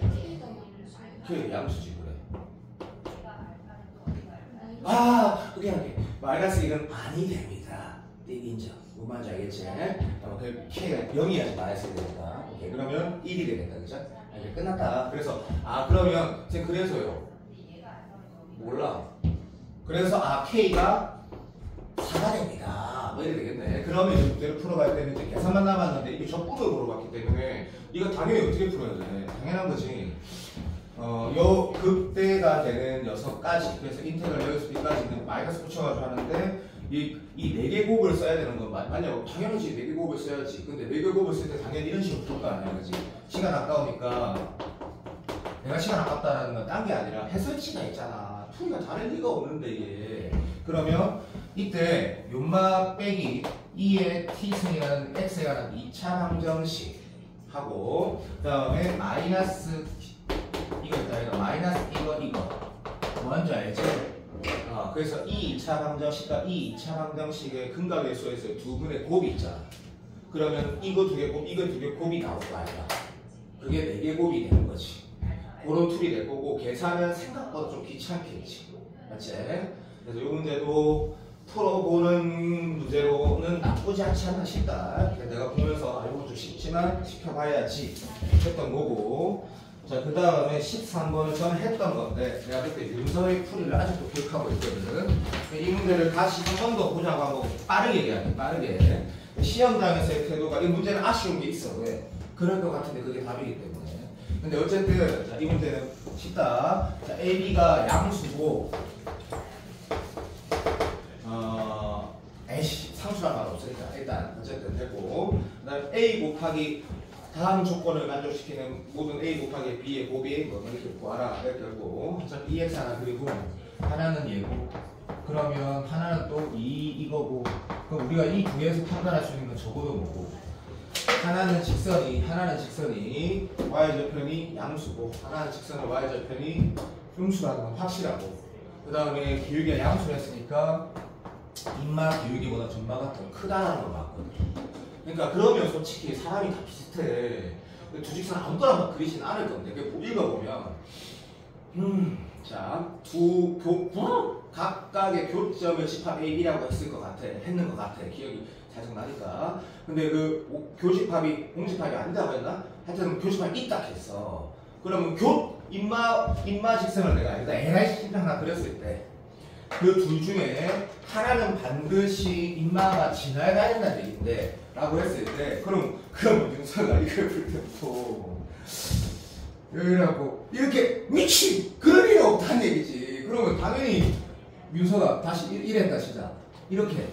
그게 양수지 그래. 그게 마이너스 1은 아니 됩니다. 인정. 뭔 말인지 알겠지? 그 K가 0이어야지 마이너스 1이 되니까. 오케이. 그러면 1이 되겠다. 그죠? 이제 끝났다. 그래서 그러면 지금 그래서요. 몰라. 그래서 K가 4가 됩니다. 뭐 이래 되겠네. 그러면 이제 문제를 풀어갈 때는 이제 계산만 남았는데 이게 적분을 물어봤기 때문에 이거 당연히 어떻게 풀어야 돼? 당연한 거지. 요 극대가 되는 녀석까지. 그래서 인테그럴 여기서 B까지는 마이너스 붙여가지고 하는데 이 4개 곱을 써야 되는 건 맞냐고. 당연하지. 4개 곱을 써야지. 근데 4개 곱을 쓸 때 당연히 이런 식으로 풀 거 아니야. 그지? 시간 아까우니까 내가 시간 아깝다라는 건 딴 게 아니라 해설치가 있잖아. 풀이가 다를 리가 없는데 이게. 그러면 이때 요마 빼기 2의 t승이라는 x에 관한 2차 방정식 하고 그 다음에 마이너스 이거 있다. 이거 마이너스 이거 뭔지 알지? 그래서 이 2차 방정식과 이 2차 방정식의 근각의수에서 두 분의 곱이 있잖아. 그러면 이거 두 개 곱, 이거 두 개 곱이 나올 거 아니야. 그게 4개 곱이 되는 거지. 그런 툴이 될 거고 계산은 생각보다 좀 귀찮겠지. 맞지? 그래서 이 문제도 풀어보는 문제로는 나쁘지 않지 않나 싶다. 내가 보면서 이건 좀 쉽지만 시켜봐야지 했던 거고. 자, 그 다음에 13번은 저는 했던 건데 내가 그때 윤서의 풀이를 아직도 기억하고 있거든. 이 문제를 다시 한 번 더 보자고 하고 빠르게 얘기하네. 빠르게. 시험장에서의 태도가 이 문제는 아쉬운 게 있어. 왜? 그럴 것 같은데 그게 답이기 때문에. 근데 어쨌든 자, 이 문제는 쉽다. 자, A, B가 양수고 상수란 말 없으니까 일단 어쨌든 되고 그 다음에 A 곱하기 다음 조건을 만족시키는 모든 A 곱하기 B의 곱이 뭐 이렇게 구하라 이렇게 하고 어차피 EX 하나 그리고 하나는 얘고 그러면 하나는 또 이거고 그럼 우리가 이 두 개에서 판단할 수 있는 건 적어도 뭐고 하나는 직선이 y절편이 양수고 하나는 직선의 y절편이 음수라는 건 확실하고 그 다음에 기울기가 양수를 했으니까 인마 기울기보다 전마가 더 크다는 걸 봤거든. 그러니까 그러면 솔직히 사람이 다 비슷해. 두 직선 아무거나 막 그리진 않을 건데 그 읽어보면 자, 각각의 교점을 집합 A, B라고 했는 것 같아. 기억이 살짝 나니까. 근데 그 교집합이 공집합이 아니다고 했나? 하여튼 교집합이 있다 했어. 그러면 인마 직선을 내가 여기다 LI 식을 하나 그렸을 때 그 둘 중에 하나는 반드시 인마가 지나가야 된다는 얘기인데 라고 했을 때 그럼 윤서가 이걸 풀 때부터 여기라고 이렇게 미친 그럴 리가 없다는 얘기지. 그러면 당연히 윤서가 다시 이랬다 시작. 이렇게.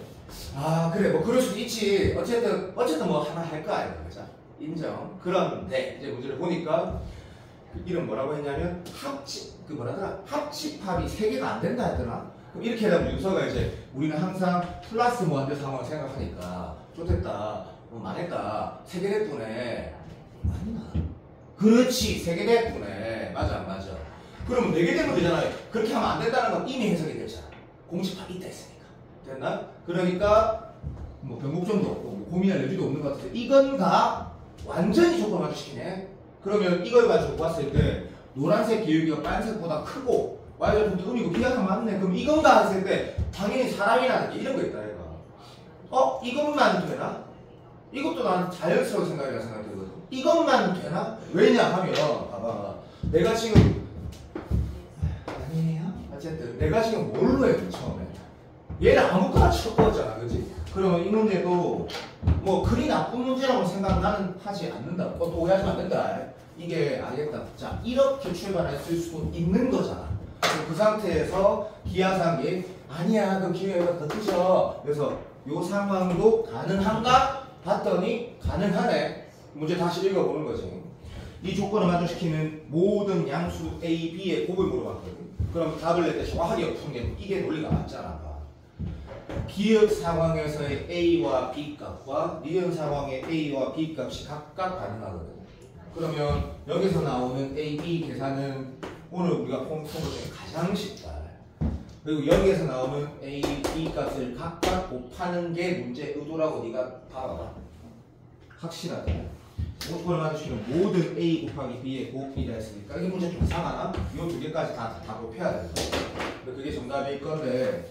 아 그래 뭐 그럴 수도 있지. 어쨌든 뭐 하나 할 거 아니야. 그죠? 인정. 그런데 이제 문제를 보니까 이름 뭐라고 했냐면 합집합이 3개가 안 된다 했더라. 그럼 이렇게 하면 윤서가 이제 우리는 항상 플러스 무한대 상황을 생각하니까 좋됐다, 망했다, 3개 냈구네. 아니야. 그렇지, 3개 냈구네. 맞아. 그러면 4개 되면 되잖아요. 그렇게 하면 안 된다는 건 이미 해석이 됐잖아. 공식합이 있다 했으니까. 됐나? 그러니까 뭐 변곡점도 없고 뭐 고민할 여지도 없는 것 같아서 이건 다 완전히 조건 맞추시네. 그러면 이걸 가지고 봤을 때 노란색 기울기가 빨간색보다 크고 y절편도 음이고 비약가 맞네. 그럼 이건가 했을 때 당연히 사람이라는 게 이런 거 있다 얘가. 이것만 되나? 이것도 난 자연스러운 생각이라 생각되거든. 이것만 되나? 왜냐 하면 봐봐. 내가 지금 아니에요? 어쨌든 내가 지금 뭘로 했든 처음에 얘를 아무거나 쳤거잖아, 그지? 그러면 이 문제도 뭐 그리 나쁜 문제라고 생각 나는 하지 않는다. 또 오해하시면 안 된다. 이게 알겠다. 자, 이렇게 출발했을 수도 있는 거잖아. 그 상태에서 기하상이 아니야, 그럼 기회가 더 크죠. 그래서 요 상황도 가능한가? 봤더니 가능하네. 문제 다시 읽어보는 거지. 이 조건을 만족시키는 모든 양수 A, B의 곱을 물어봤거든. 그럼 답을 낼 때 정확하게 엎은 게 이게 논리가 맞잖아. 기역 상황에서의 A와 B 값과 니은 상황의 A와 B 값이 각각 가능하거든. 그러면 여기서 나오는 A, B 계산은 오늘 우리가 본 것 중에 가장 쉽다. 그리고 여기에서 나오는 A, B 값을 각각 곱하는 게 문제 의도라고 네가 봐봐. 확실하다. 조건을 맞추시는 모든 A 곱하기 B의 곱이라 했으니까 이 문제 좀 이상하나? 이 2개까지 다 곱해야 된다. 그게 정답일 건데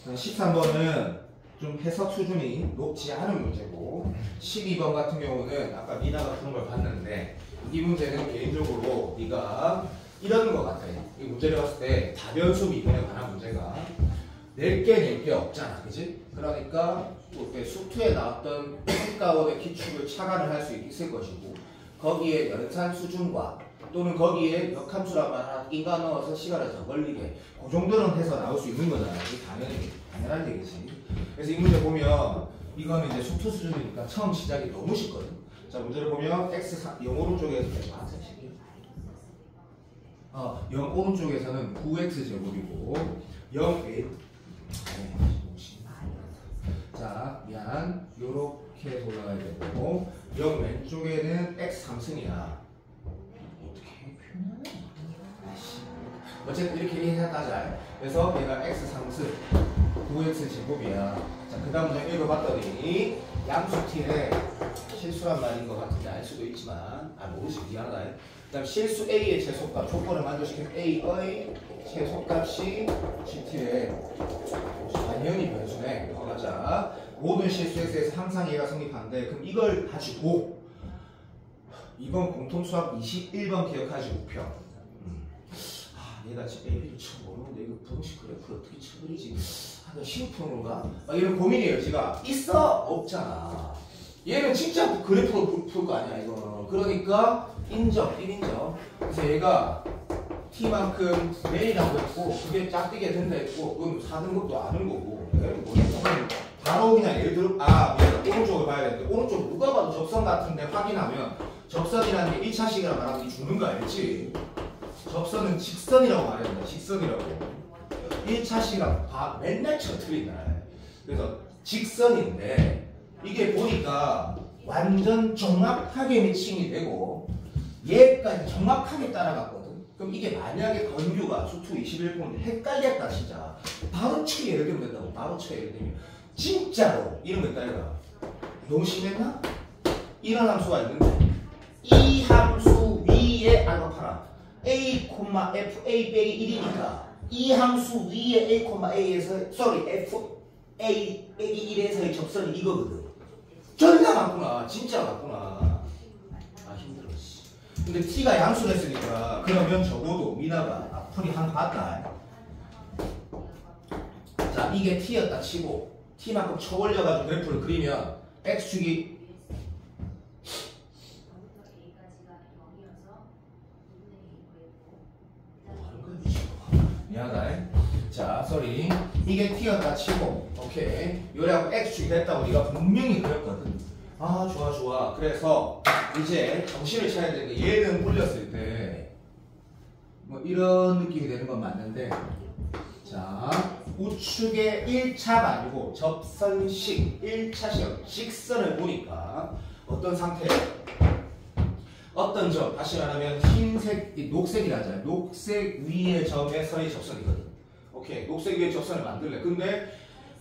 13번은 좀 해석 수준이 높지 않은 문제고 12번 같은 경우는 아까 미나가 푸는 걸 봤는데 이 문제는 개인적으로 네가 이런 거 같아. 이 문제를 봤을 때 다변수 미분에 관한 문제가 낼 게 없잖아, 그지? 그러니까 수투에 나왔던 평가원의 기출을 착안을 할 수 있을 것이고 거기에 연산 수준과 또는 거기에 역함수란 하나 인가 넣어서 시간을 더 걸리게 그 정도는 해서 나올 수 있는 거잖아. 이게 당연한 얘기지. 그래서 이 문제 보면 이거는 이제 수투 수준이니까 처음 시작이 너무 쉽거든. 자, 문제를 보면 x 0 오른쪽에서 0 오른쪽에서는 9x 제곱이고 0 자, 미안. 요렇게 해서 올라가야 되고 0 왼쪽에는 x 3승이야. 어쨌든 이렇게 이해하자. 그래서 얘가 x 3승 9x 제곱이야. 자, 그 다음 문제 읽어봤더니 양수 t에 실수란 말인 것 같은데 알 수도 있지만 모르지 미안하다. 그 다음 실수 a의 최소값 조건을 만족시킨 a의 최소값이 gt에 당연히 변수네. 맞아. 모든 실수 x에서 항상 얘가 성립하는데 그럼 이걸 가지고 이번 공통수학 21번 기억하시고 목표. 얘가 지금 AB를 처음 모르는데 이거 분식 그래프를 어떻게 쳐버리지? 너 심쿵인가? 막 이런 고민이에요. 지가 있어? 없잖아. 얘는 진짜 그래프로 풀 거 아니야 이거는. 그러니까 인정, 1인정. 그래서 얘가 t만큼 내리라고 했고 그게 짝뛰게 된다 했고 그건 4등급도 아는 거고 바로 그냥 예를 들어 오른쪽을 봐야 되는데 오른쪽 누가 봐도 접선 같은데 확인하면 접선이라는 게 1차식이라 말하면 죽는 거 알지? 접선은 직선이라고 말해야 된다. 직선이라고. 1차식이랑 맨날 틀린다. 그래서 직선인데 이게 보니까 완전 정확하게 매칭이 되고 얘까지 정확하게 따라갔거든. 그럼 이게 만약에 건규가 수투 21%인데 헷갈렸다 진짜. 바로 쳐 예를 들면 된다고. 바로 쳐 예를 들면. 진짜로 이런 거 있다 이거. 너무 심했나? 이런 함수가 있는데 이 함수 위에 알파파라. a, f, a 빼기 1이니까 이 함수 위에 a, a에서 f, a 빼기 1에서의 접선이 이거거든. 전다 맞구나. 진짜 맞구나. 힘들어. 근데 t가 양수를 했으니까 그러면 적어도 미나가 앞풀이 한 거 같다. 자, 이게 t였다 치고 t만큼 쳐올려가지고 그래프를 그리면 x축이 미안하다. 거리 이게 t였다 치고 오케이 요래하고 x축이 됐다고 우리가 분명히 그랬거든. 아 좋아. 그래서 이제 정신을 차려야 되는데 얘는 불렸을 때 뭐 이런 느낌이 되는 건 맞는데 자 우측의 1차가 아니고 접선식 1차식 직선을 보니까 어떤 상태예요? 어떤 점 다시 말하면 흰색, 녹색이라 하잖아요. 녹색 위의 점에서의 접선이거든. 오케이 녹색 위의 접선을 만들래. 근데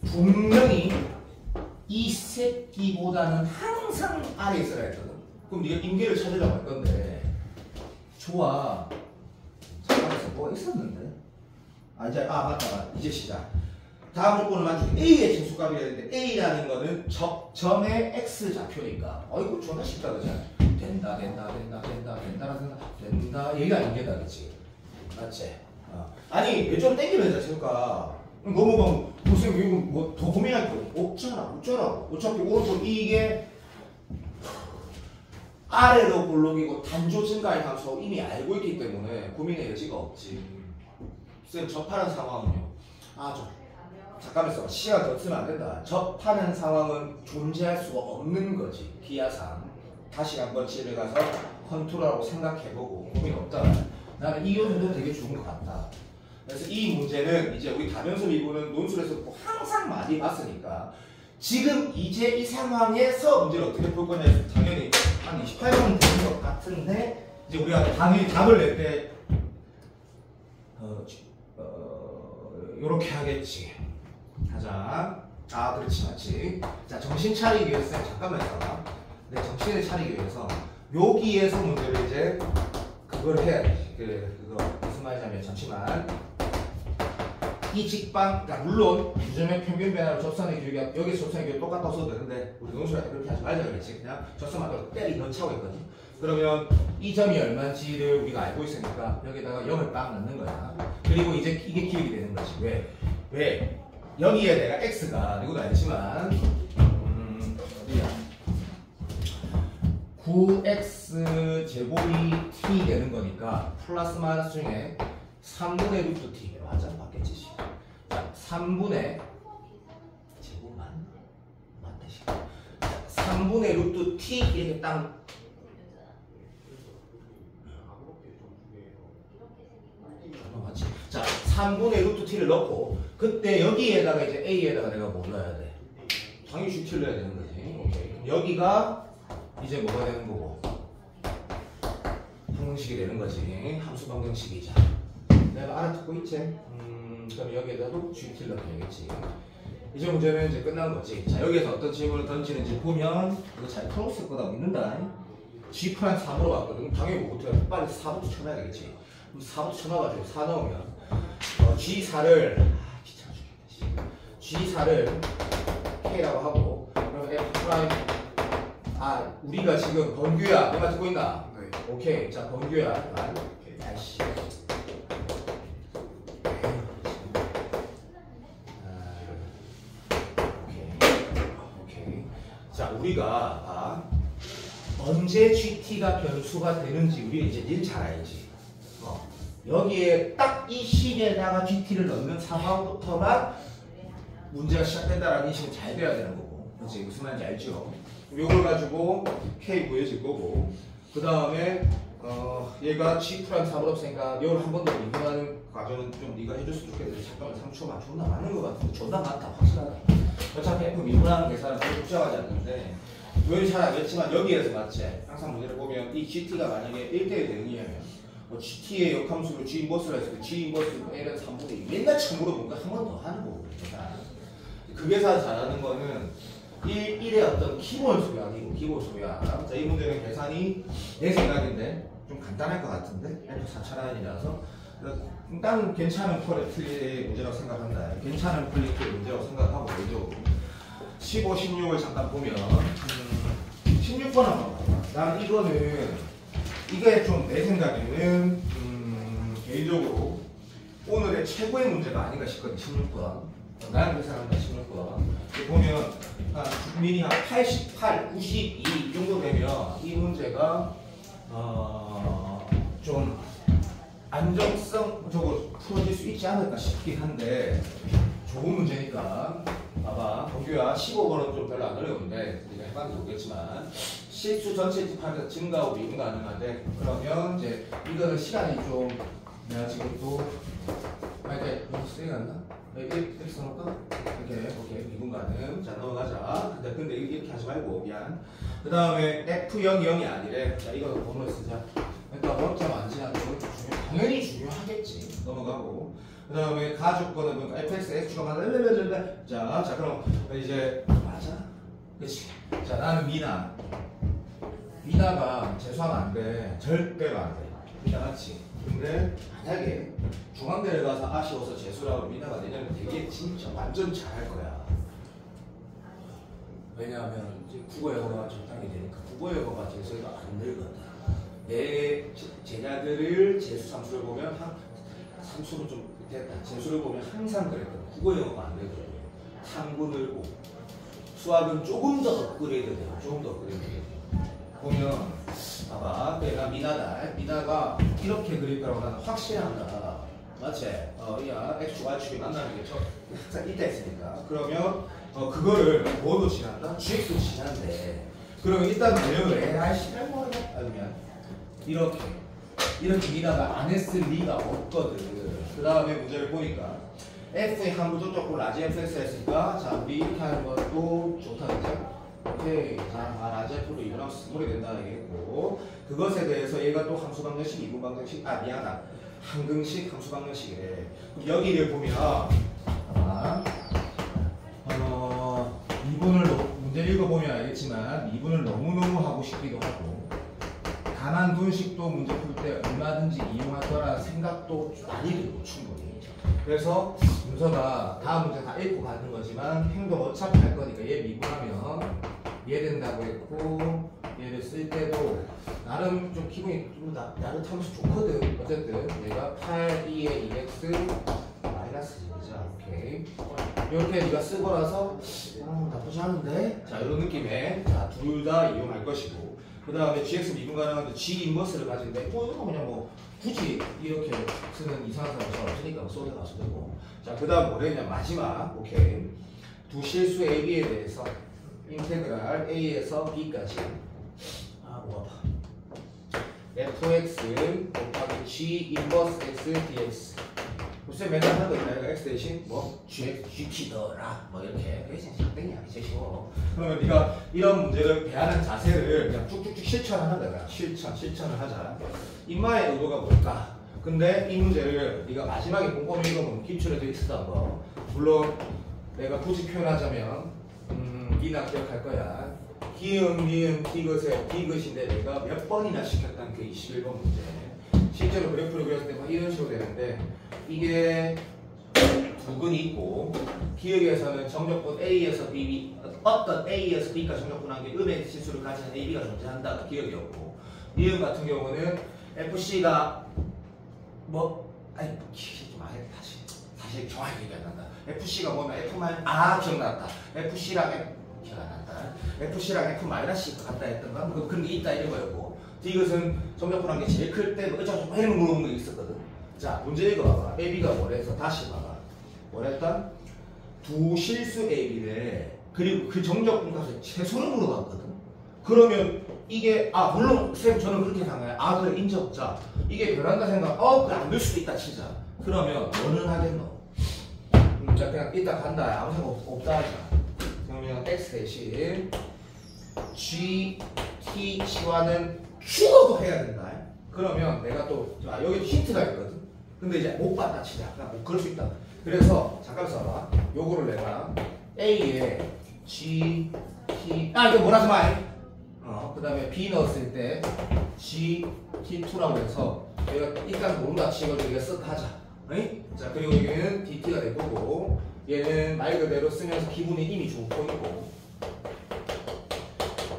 분명히 이 새끼보다는 항상 아래에 있어야 했거든. 그럼 네가 임계를 찾으려고 할 건데 좋아. 잠깐만요. 뭐가 있었는데? 맞다. 이제 시작. 다음 조건을 만족해. A의 진수값이라 했는데 A라는 거는 점의 X 좌표니까 이거 존나 쉽다 그지? 된다 얘가 임계다 그치? 맞지? 아니 왜 좀 땡기면 되니까 너무 무슨 이거 뭐 더 고민할 거 없잖아. 어차피 오른쪽 이게 아래로 볼록이고 단조 증가의 함수 이미 알고 있기 때문에 고민의 여지가 없지. 쌤 접하는 상황은요. 잠깐만 있어봐. 시간 더 쓰면 안 된다. 접하는 상황은 존재할 수가 없는 거지. 기하상. 다시 한번 집에 가서 컨트롤하고 생각해보고 고민 없다. 나는 이 요소도 되게 좋은 것 같다. 그래서 이 문제는 이제 우리 다변수 미분은 논술에서 항상 많이 봤으니까 지금 이제 이 상황에서 문제를 어떻게 풀 거냐 해서 당연히 한 28번 되는 것 같은데 이제 우리가 당연히 답을 낼 때 요렇게 하겠지. 가자. 그렇지 맞지. 자 정신 차리기 위해서 잠깐만 있어봐. 내 정신을 차리기 위해서 여기에서 문제를 이제 그걸 해야 돼. 그거 무슨 말이냐면 잠시만. 이 직방, 그러니까 물론 유점의 평균 변화로 접선의 길이가 여기서 접선의 길이가 똑같다고 써도 되는데 우리 논술할 때 그렇게 하지 말자 그랬지. 그냥 접선만 때리 넣자고 했거든. 그러면 이 점이 얼마인지를 우리가 알고 있으니까 여기다가 0을 빡 넣는 거야. 그리고 이제 이게 기억이 되는 거지. 왜? 여기에 내가 x가 누구도 알지만 어디야? 9x 제곱이 t 되는 거니까 플러스 마이너스 중에 3분의 루트 t 맞아 맞겠지. 자 3분의 제곱만 맞다. 3분의 루트 t 이렇게 딱 맞지. 자 3분의 루트 t를 넣고 그때 여기에다가 이제 a에다가 내가 뭐 넣어야 돼? 당연히 gt를 넣어야 되는 거지. 오케이. 그럼 여기가 이제 뭐가 되는 거고? 방정식이 되는 거지. 함수 방정식이자. 내가 알아듣고 있지? 그럼 여기에다도 gt를 넣으면 되겠지. 이제 문제는 이제 끝난 거지. 자, 여기에서 어떤 질문을 던지는지 보면 이거 잘 풀었을 거다 믿는다. g 프라임 4으로 왔거든. 당연히 뭐 어떻게 빨리 4부터 쳐놔야 되겠지. 그럼 4부터 쳐놔가지고 4 넣으면 g4를 귀찮아 죽겠다. g4를 k라고 하고 그럼 f 프라임 우리가 지금 번규야 내 말 듣고 있나? 네. 오케이. 자 번규야 아이씨 오케이. 자 우리가 언제 GT가 변수가 되는지 우리 이제 일 잘 알지. 여기에 딱 이 식에다가 GT를 넣는 상황부터만 문제가 시작된다라는 인식이 잘 돼야 되는 거고. 그렇지? 무슨 말인지 알죠? 요걸 가지고 K 구해질 거고 그 다음에 얘가 G 프라임 4로 없으니까 이걸 한 번 더 미분하는 과정은 좀 네가 해줬으면 좋겠는데 잠깐만 3초만 존나 많은 것 같은데 존나 많다 확실하다. 어차피 F 미분하는 계산은 별로 복잡하지 않는데 요리 잘 알겠지만 여기에서 맞지? 항상 문제를 보면 이 GT가 만약에 1대1 대응이라면 GT의 역함수를 G 인버스라 했을 때 G 인버스 L은 3분의 2 맨날 처음 물어보니까 한 번 더 하는 거고 그 계산 잘하는 거는 1의 어떤 기본 소야 아니고 기본 소야. 자, 이 문제는 계산이 내 생각인데 좀 간단할 것 같은데 F 4,000원이라서 일단 괜찮은 퀄리티의 문제라고 생각한다. 괜찮은 퀄리티의 문제라고 생각하고 왼쪽으로 15, 16을 잠깐 보면 16번 한번 봐봐. 난 이거는 이게 좀 내 생각에는 개인적으로 오늘의 최고의 문제가 아닌가 싶거든. 16번 나는 그 사람다 16번 보면 국민이 한 88, 92 이 정도 되면 이 문제가 좀 안정성 적으로 풀어질 수 있지 않을까 싶긴 한데 좋은 문제니까 봐봐. 범규야 15번은 좀 별로 안 어려운데 네가 해봤는지 모르겠지만 실수 전체 집합에서 증가하고 미분 가능한데 그러면 이제 이거는 시간이 좀 내가 지금 또 이렇게 너무 세게 갔나? 이렇게 써놓을까? 이렇게 오케이 미분 가능. 자 넘어가자. 근데 이렇게 하지 말고 미안. 그 다음에 F00이 아니래. 자 이거 번호 쓰자. 그러니까 원점 안 지나도 당연히 중요하겠지. 넘어가고. 그 다음에 가족권은 그러니까 fx, x가 맞아. 자 그럼 이제 맞아? 그치? 자 나는 미나가 재수하면 안 돼. 절대로 안 돼. 미나 맞지? 근데 만약에 중앙대를 가서 아쉬워서 재수라고 미나가 내년에 되게 진짜 완전 잘할 거야. 왜냐하면 이제 국어 영어가 적당히 되니까 국어 영어가 재수가 안 늘거든. 내 제자들을 재수 삼수를 보면 삼수는 좀 됐다. 재수를 보면 항상 그랬거든. 국어 영어가 안 되거든. 탐구 늘고 수학은 조금 더 업그레이드 돼요. 조금 더 업그레이드 돼요. 보면 봐봐. 내가 미나가 이렇게 그릴 거라고 나는 확신한다. 맞지? 야 X축 Y축이 만나는 게 항상 이때 했으니까. 그러면 그거를 뭐로 지난다? GX로 지난데 그러면 일단 내용을 에라이씨 모르겠다. 아니면 이렇게 미나가 안 했을 리가 없거든. 그 다음에 문제를 보니까 F의 항구 쪽고 라지 FX 했으니까 자 우리 이렇게 하는 것도 좋다 그죠? 오케이. 자 라지 F로 이거랑 스몰이 된다 얘기했고 그것에 대해서 얘가 또 함수 방정식, 이분 방정식 미안하다. 항등식, 함수 방정식이래. 그럼 여기를 보면 미분을 문제를 읽어보면 알겠지만 미분을 너무너무 하고 싶기도 하고 가만둔식도 문제 풀 때 얼마든지 이용할 거라는 생각도 많이 들고 충분히. 그래서 문서가 다음 문제 다 읽고 가는 거지만 행동 어차피 할 거니까 얘 미분하면 얘 된다고 했고 얘를 쓸 때도 나름 좀 기분이 좀 나긋하면서 좋거든. 어쨌든 얘가 8, 2에 2x 마이너스 2자. 오케이. 이렇게 네가 쓰고라서 나쁘지 않은데? 자 이런 느낌에 자 둘 다 이용할 것이고 그 다음에 GX 미분 가능한데 G 인버스를 가진데 이거 그냥 뭐 굳이 이렇게 쓰는 이상한 사람이 잘 없으니까 쏘대 가서 되고 자 그 다음 뭐랬냐 마지막 오케이 두 실수 A, B에 대해서 인테그랄 A에서 B까지 뭐 아파 fx 곱하기 G 인버스 X dx 글쎄 맨날 하는 거잖아. 이거 X 대신 뭐 GT더라 뭐 이렇게 그게 상당히 제일 쉬워. 그러면 네가 이런 문제를 대하는 자세를 그냥 쭉쭉쭉 실천하는 거야. 실천을 하자. 인마의 의도가 뭘까? 근데 이 문제를 네가 마지막에 꼼꼼히 읽어보면 기출에도 있었던 거 물론 내가 굳이 표현하자면 니나 기억할 거야. 기응, 니은, 디귿에 디귿인데 내가 몇 번이나 시켰던 그 21번 문제 실제로 그래프를 그렸을 때 막 이런 식으로 되는데 이게 두 근이 있고 기억에서는 정적분 A에서 B, 어떤 A에서 B가 정적분한 게 음의 실수를 가지는 AB가 존재한다 기억이었고 니은 같은 경우는 FC가 다시 정확히 얘기 안 난다. FC가 뭐면 F- 기억났다. 기억 안 난다. FC랑 F 마이너스 같다 했던가 그런 게 있다 이런 거였고 디귿은 정적분한 게 제일 클 때 어쩌고 이런 물어보는 게 있었거든. 자 문제 읽어봐봐. AB가 뭐래서 다시 봐봐. 뭐랬다? 두 실수 AB래. 그리고 그 정적분 값을 최소로 물어봤거든. 그러면 이게 물론 쌤 저는 그렇게 생각해요. 그래 인정. 자 이게 변한다 생각 그래 안 될 수도 있다 치자. 그러면 뭐는 하겠노? 자 그냥 이따 간다. 아무 생각 없다 하자. 그러면 X 대신 G, T, C와는 죽어도 해야 된다. 그러면 내가 또 여기 힌트가 있거든. 근데 이제 못 봤다 치자. 뭐 그럴 수 있다. 그래서 잠깐 써봐. 요거를 내가 A에 G, T 이거 뭐라지 마. 그 다음에 B 넣었을 때 G, T2라고 해서 내가 일단 모른다 치고 여기가 쓱 하자. 자 그리고 여기는 DT가 될 거고 얘는 말 그대로 쓰면서 기분이 이미 좋고 있고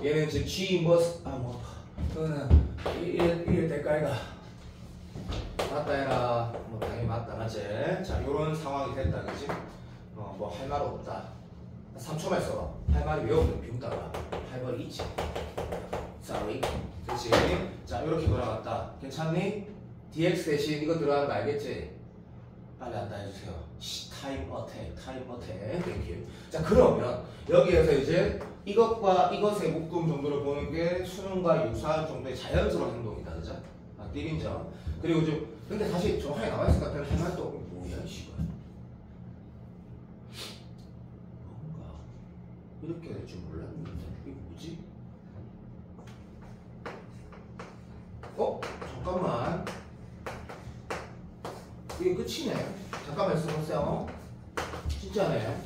얘는 이제 G 인버스 그거는 이럴 때까지가 맞다 해라. 당연히 맞다 맞지? 자 요런 상황이 됐다 그치? 뭐 할 말 없다. 3초만 써봐. 할 말이 왜 없는 비웃다가 할 말이 있지. Sorry. 그치? 자 요렇게 돌아갔다. 괜찮니? dx 대신 이거 들어가는 거 알겠지? 빨리 안다 해주세요. 타임 어택, 타임 어택. 땡큐. 자, 그러면 여기에서 이제 이것과 이것의 묶음 정도를 보는 게 수능과 유사한 정도의 자연스러운 행동이다. 그죠? 아, 띠린점. 그리고 좀, 근데 사실 정확하게 나와있을 것 같아요. 할 말도 없고, 뭐야, 이 시간. 뭔가, 이렇게 될 줄 몰랐는데. 이게 뭐지? 잠깐만. 이게 끝이네. 잠깐만 있어보세요. 진짜네.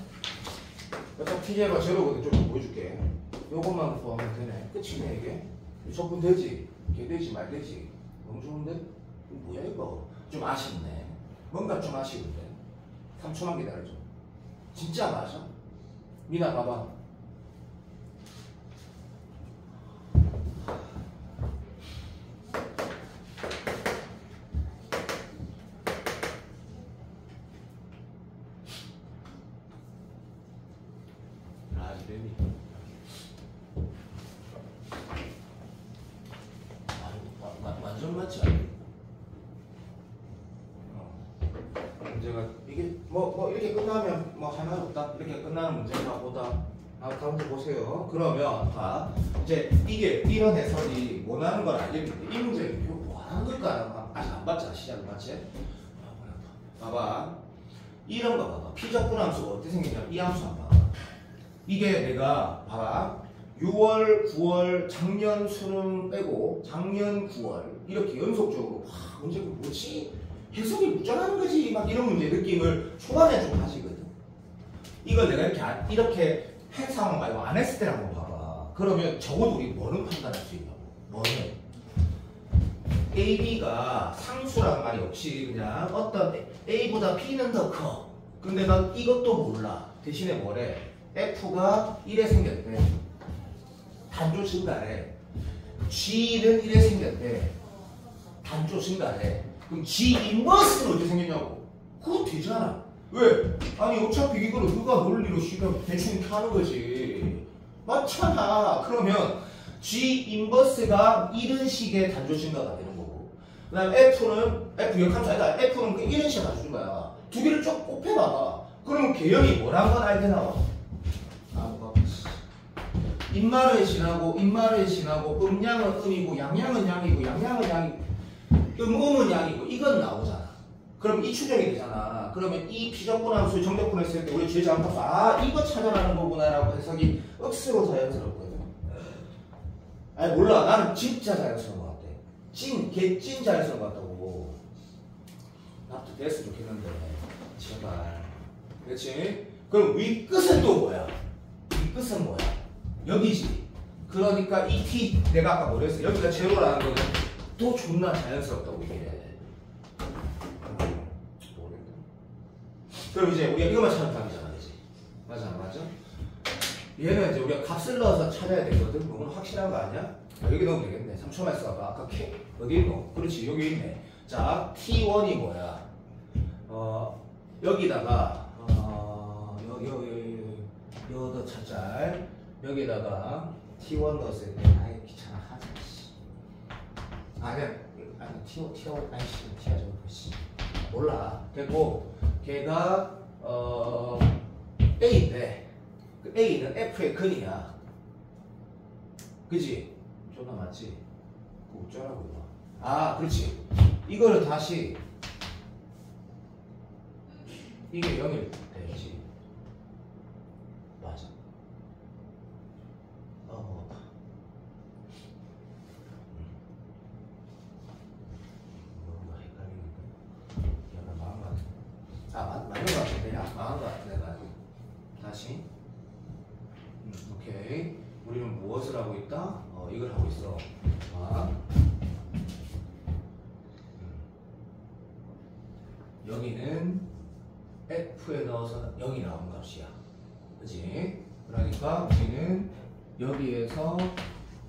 어차피 TJ가 제로거든. 좀 보여줄게. 요것만 구하면 되네. 끝이네, 이게. 적분 되지? 개 되지, 말 되지? 너무 좋은데? 이거 뭐야, 이거? 좀 아쉽네. 뭔가 좀 아쉬운데. 3초만 기다려줘. 진짜 맞아? 미나, 봐봐. 완전 맞지 않니? 문제가 이게 뭐 이렇게 끝나면 뭐 할 말 없다. 이렇게 끝나는 문제가 보다. 다음 문제 보세요. 그러면 봐. 이제 이게 이런 해설이 원하는 걸 알겠는데 이 문제 이거 뭐 하는 걸까? 아직 안 봤잖아. 시작을 맞지? 봐봐. 이런 거 봐봐. 피적분 함수가 어떻게 생기냐면 이 함수 한번 봐봐. 이게 내가 봐봐. 6월, 9월, 작년 수능 빼고 작년 9월 이렇게 연속적으로 문제가 뭐지? 해석이 무전하는 거지 막 이런 문제 느낌을 초반에 좀 가지거든. 이걸 내가 이렇게 한 상황 말고 안 했을 때 한번 봐봐. 그러면 적어도 우리 뭐는 판단할 수 있냐고. 뭐는 A, B가 상수란 말이 없이 그냥 어떤 A보다 B는 더 커. 근데 난 이것도 몰라. 대신에 뭐래? F가 1에 생겼대. 단조 증가래. G는 1에 생겼대. 단조 증가래. 그럼 G 인버스는 어떻게 생겼냐고. 그거 되잖아. 왜? 아니 어차피 이거를 누가 논리로 시간 대충 이렇게 하는 거지. 맞잖아. 그러면 G 인버스가 이런 식의 단조 증가가 되는 거고. 그 다음에 F 역함수 아니다. F는 그 이런 식의 단조 증가야. 두 개를 쭉 곱해봐. 그러면 개형이 뭐란 건 알게 나와. 인말은 신하고 인말은 신하고 음양은 음이고 양양은 양이고 양양은 양이고 음은 양이고 이건 나오잖아. 그럼 이 추정이 되잖아. 그러면 이 피적분함수 정적분했을 때 우리 제자함수 이거 찾아라는 거구나라고 해석이 억수로 자연스럽거든. 아니 몰라. 나는 진짜 자연스러운 것 같아. 개찐 자연스러운 것 같다고. 납득됐으면 좋겠는데 제발. 그렇지? 그럼 윗끝은 또 뭐야? 윗끝은 뭐야? 여기지. 그러니까 이 t 내가 아까 뭐라 했어? 여기가 제로라는 거는 또 존나 자연스럽다고 이게. 그럼 이제 우리가 이거만 찾으면 답이잖아, 그지? 맞아? 얘는 이제 우리가 값을 넣어서 찾아야 되거든. 너무 확실한 거 아니야? 여기 넣으면 되겠네. 3초만 써봐. 아까 K 어디 있노? 그렇지, 여기 있네. 자, T1이 뭐야? 여기다가 여기다 찾자. 여기다가 T1 넣었을 때 아예 귀찮아 하자. 아니 T1 아이씨 T야 저거 씨 몰라. 됐고 걔가 A인데 그 A는 F의 근이야. 그지? 존나 맞지? 그거 어쩌라고 이거. 그렇지. 이거를 다시 이게 0일 되지. 맞아. 맞는 것 같은데? 망한 것 같은데, 나 다시. 오케이. 우리는 무엇을 하고 있다? 이걸 하고 있어. 여기는 F에 넣어서 0이 나오는 값이야. 그치? 그러니까 우리는 여기에서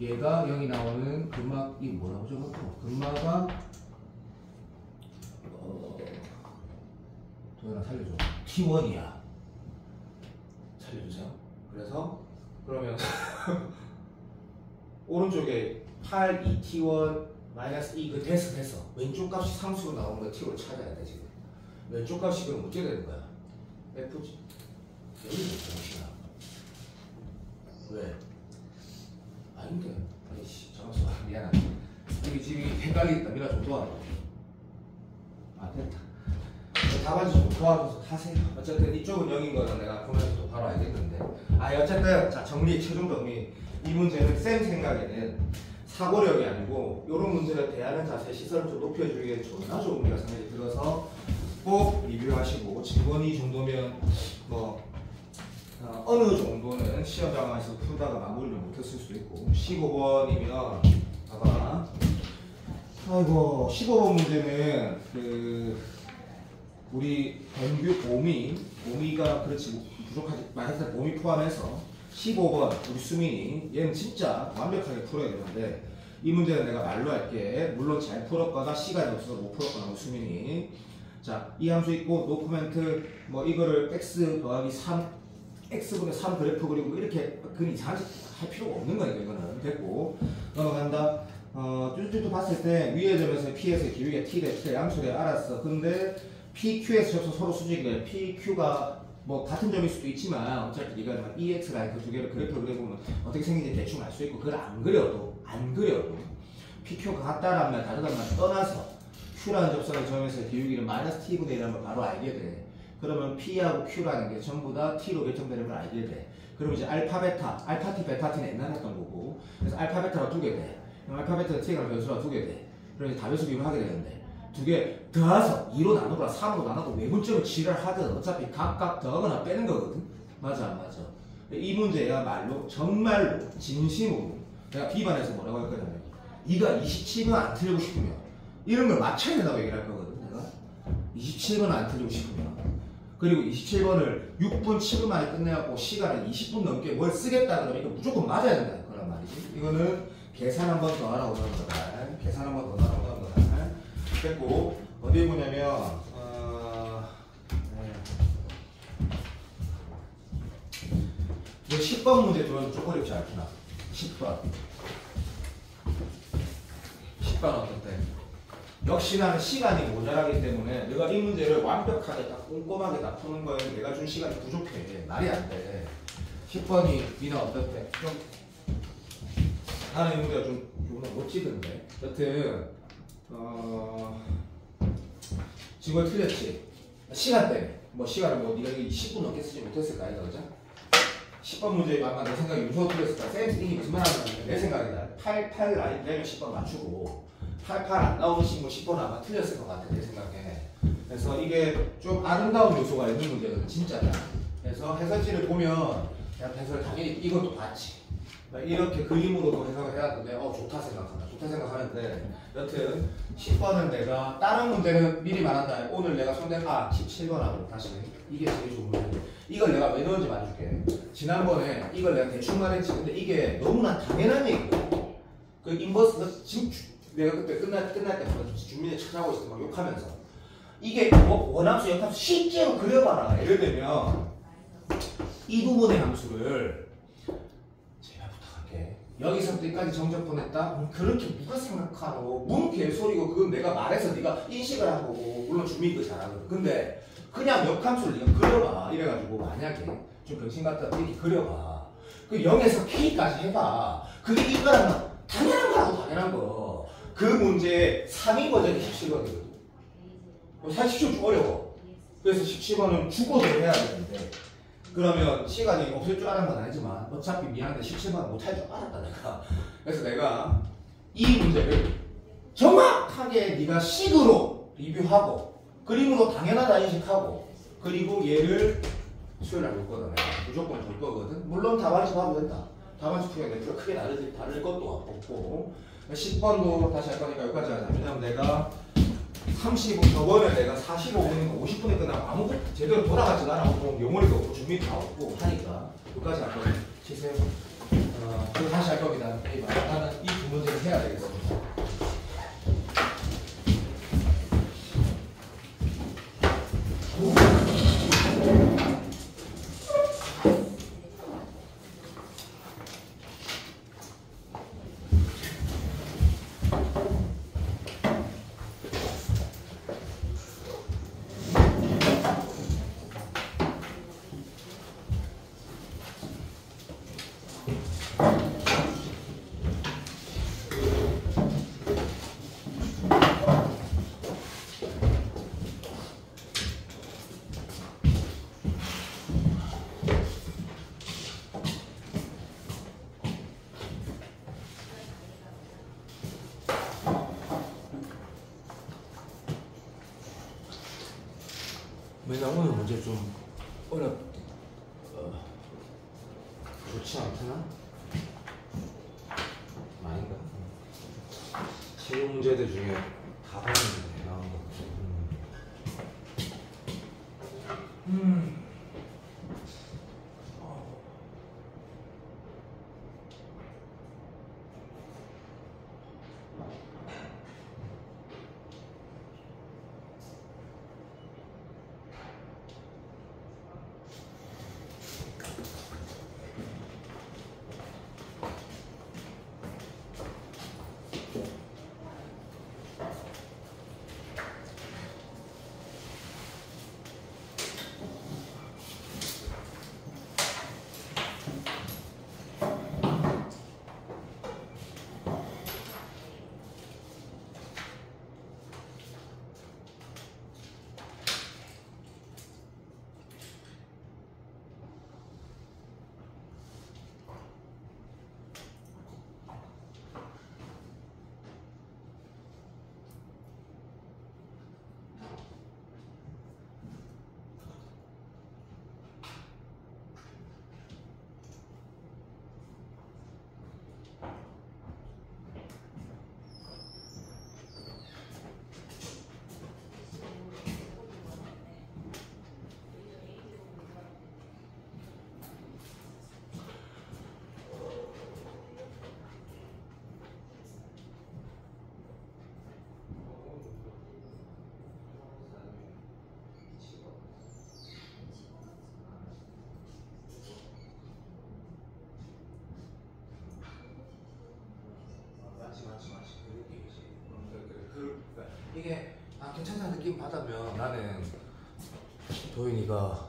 얘가 0이 나오는 근막이 뭐라고 적었고, 근막가 도현아 살려줘. T1이야. 살려주세요. 그래서 그러면 오른쪽에 8, 2T1 마이너스 2 그 됐어. 왼쪽 값이 상수로 나오는 거 t로 찾아야 돼 지금. 왼쪽 값이 그럼 어떻게 되는 거야? f지. 여기 정신아. 왜? 아닌데. 아이씨 잠깐만 미안하다. 여기 지금 헷갈리겠다. 미라 좀 도와줘. 아 됐다. 답안지 좀 도와줘서 하세요. 어쨌든 이쪽은 0인 거는 내가 보면서 또 바로 알겠는데. 어쨌든 자 최종 정리. 이 문제는 쌤 생각에는 사고력이 아니고 이런 문제를 대하는 자세 시선을 좀 높여주기에 존나 좋은 우리가 생각이 들어서 꼭 리뷰하시고 직원이 정도면 뭐 어느 정도는 시험 상황에서 풀다가 마무리를 못했을 수도 있고 15번이면 봐봐. 아이고 15번 문제는 그 우리 변규 봄이가 그렇지 부족하지 말했을 때 봄이 포함해서 15번 우리 수민이 얘는 진짜 완벽하게 풀어야 되는데 이 문제는 내가 말로 할게. 물론 잘 풀었거나 시간이 없어서 못 풀었거나 우리 수민이 자 이 함수 있고 노코멘트 뭐 이거를 x 더하기 3 x분의 3 그래프 그리고 이렇게 그 이상하게 할 필요가 없는 거니까 이거는 됐고 넘어간다. 쭈쭈쭈 봤을 때 위의 점에서 p에서의 기울기가 t래 양수래 알았어. 근데 pq에서 접수 서로 수직이래. pq가 뭐 같은 점일 수도 있지만 어차피 네가 EX 라인 그 두 개를 그래프를 그려보면 어떻게 생긴지 대충 알 수 있고 그걸 안 그려도 PQ가 같다라면 다르다면 떠나서 Q라는 접선의 점에서 기울기는 마이너스 T분의 1이라는 걸 바로 알게 돼. 그러면 P하고 Q라는 게 전부 다 T로 결정되는 걸 알게 돼. 그럼 이제 알파, 베타, 알파 T, 베타 T는 옛날에 했던 거고 그래서 알파, 베타가 두 개 돼. 그럼 알파, 베타 T가 변수가 두 개 돼. 그럼 이제 다변수 비교하게 되는데 두 개 더해서 2로 나누거나 3으로 나눠도 외분점을 지랄하든 어차피 각각 더하거나 빼는 거거든. 맞아 안 맞아? 이 문제야말로 정말로 진심으로 내가 B반에서 뭐라고 할 거냐면 네가 27번 안 틀리고 싶으면 이런 걸 맞춰야 된다고 얘기를 할 거거든. 내가 27번 안 틀리고 싶으면 그리고 27번을 6분 7분 만에 끝내갖고 시간을 20분 넘게 뭘 쓰겠다 그러면 이거 무조건 맞아야 된다는 거란 말이지. 이거는 계산 한 번 더 하라고 하는 거다. 계산 한 번 더 하라고 하는 거다. 됐고 어디에 보냐면 이 10번 문제 들어도 좀 어렵지 않구나. 10번 어떤데? 역시나 시간이 모자라기 때문에 내가 이 문제를 완벽하게 딱 꼼꼼하게 딱 푸는 거에 내가 준 시간이 부족해. 말이 안 돼. 10번이 니는 어떻대? 좀 나는 이 문제가 좀 멋지던데. 여튼 지금 틀렸지? 시간 때문에. 뭐 시간을 뭐 네가 10분 넘게 쓰지 못했을까 이거 그죠? 10번 문제 아마 내 생각에 윤서 틀렸을까? 쌤 이게 무슨 말 하냐면 내 생각이다. 88 라인 되면 10번 맞추고 88 안 나오는 친구 10번 아마 틀렸을 것 같아 내 생각에. 그래서 이게 좀 아름다운 요소가 있는 문제거든 진짜다. 그래서 해설지를 보면 내가 해설 당연히 이것도 봤지. 이렇게 그림으로도 해석을 해왔는데 좋다 생각하는데 여튼 10번은 내가 다른 문제는 미리 말한다. 오늘 내가 손댄 17번하고 다시 이게 제일 좋은 문제. 이걸 내가 왜 넣은지 말해줄게. 지난번에 이걸 내가 대충 말했지. 근데 이게 너무나 당연한 얘기고 그 인버스 지금 내가 그때 끝날 때부터 주민이 찾아오고 있을 때 막 욕하면서 이게 원함수 역함수 실제로 그려봐라. 예를 들면 이 부분의 함수를 여기서부터 여기까지 정적 보냈다? 그렇게 누가 생각하노? 뭔 개소리고 그건 내가 말해서 네가 인식을 한 거고 물론 주민도 잘하거든. 근데 그냥 역함수를 네가 그려봐. 이래가지고 만약에 좀 병신 같다 이렇게 그려봐. 그 0에서 K까지 해봐. 그게 이거라면 당연한 거라고 당연한 거. 그 문제의 3인 버전이 17번이거든. 사실 좀 어려워. 그래서 17번은 죽어도 해야 되는데 그러면 시간이 없을 줄 알았는 건 아니지만 어차피 미안한데 17번 못할 줄 알았다 내가. 그래서 내가 이 문제를 정확하게 네가 식으로 리뷰하고 그림으로 당연하다 인식하고 그리고 얘를 수요일날 볼 거다 내가 무조건 줄 거거든. 물론 답안지 봐도 된다. 답안지 풀기가 몇 프로 크게 다를 것도 없고 10번도 다시 할 거니까 여기까지 하자. 왜냐면 내가 35, 저번에 내가 45분이니까 50분에 끝나고 아무것도 제대로 돌아가지도 않았고 영어리도 없고 준비도 다 없고 하니까 여기까지 할 거예요. 치세요. 그리고 다시 할 겁니다. 나는 이 두 문제를 해야 되겠습니다. 맨날 오늘 문제 좀 좋지 않구나? 아닌가? 체육 문제들 중에 다 봤는데 나온 거. 이게 괜찮다는 느낌 받으면 나는 도윤이가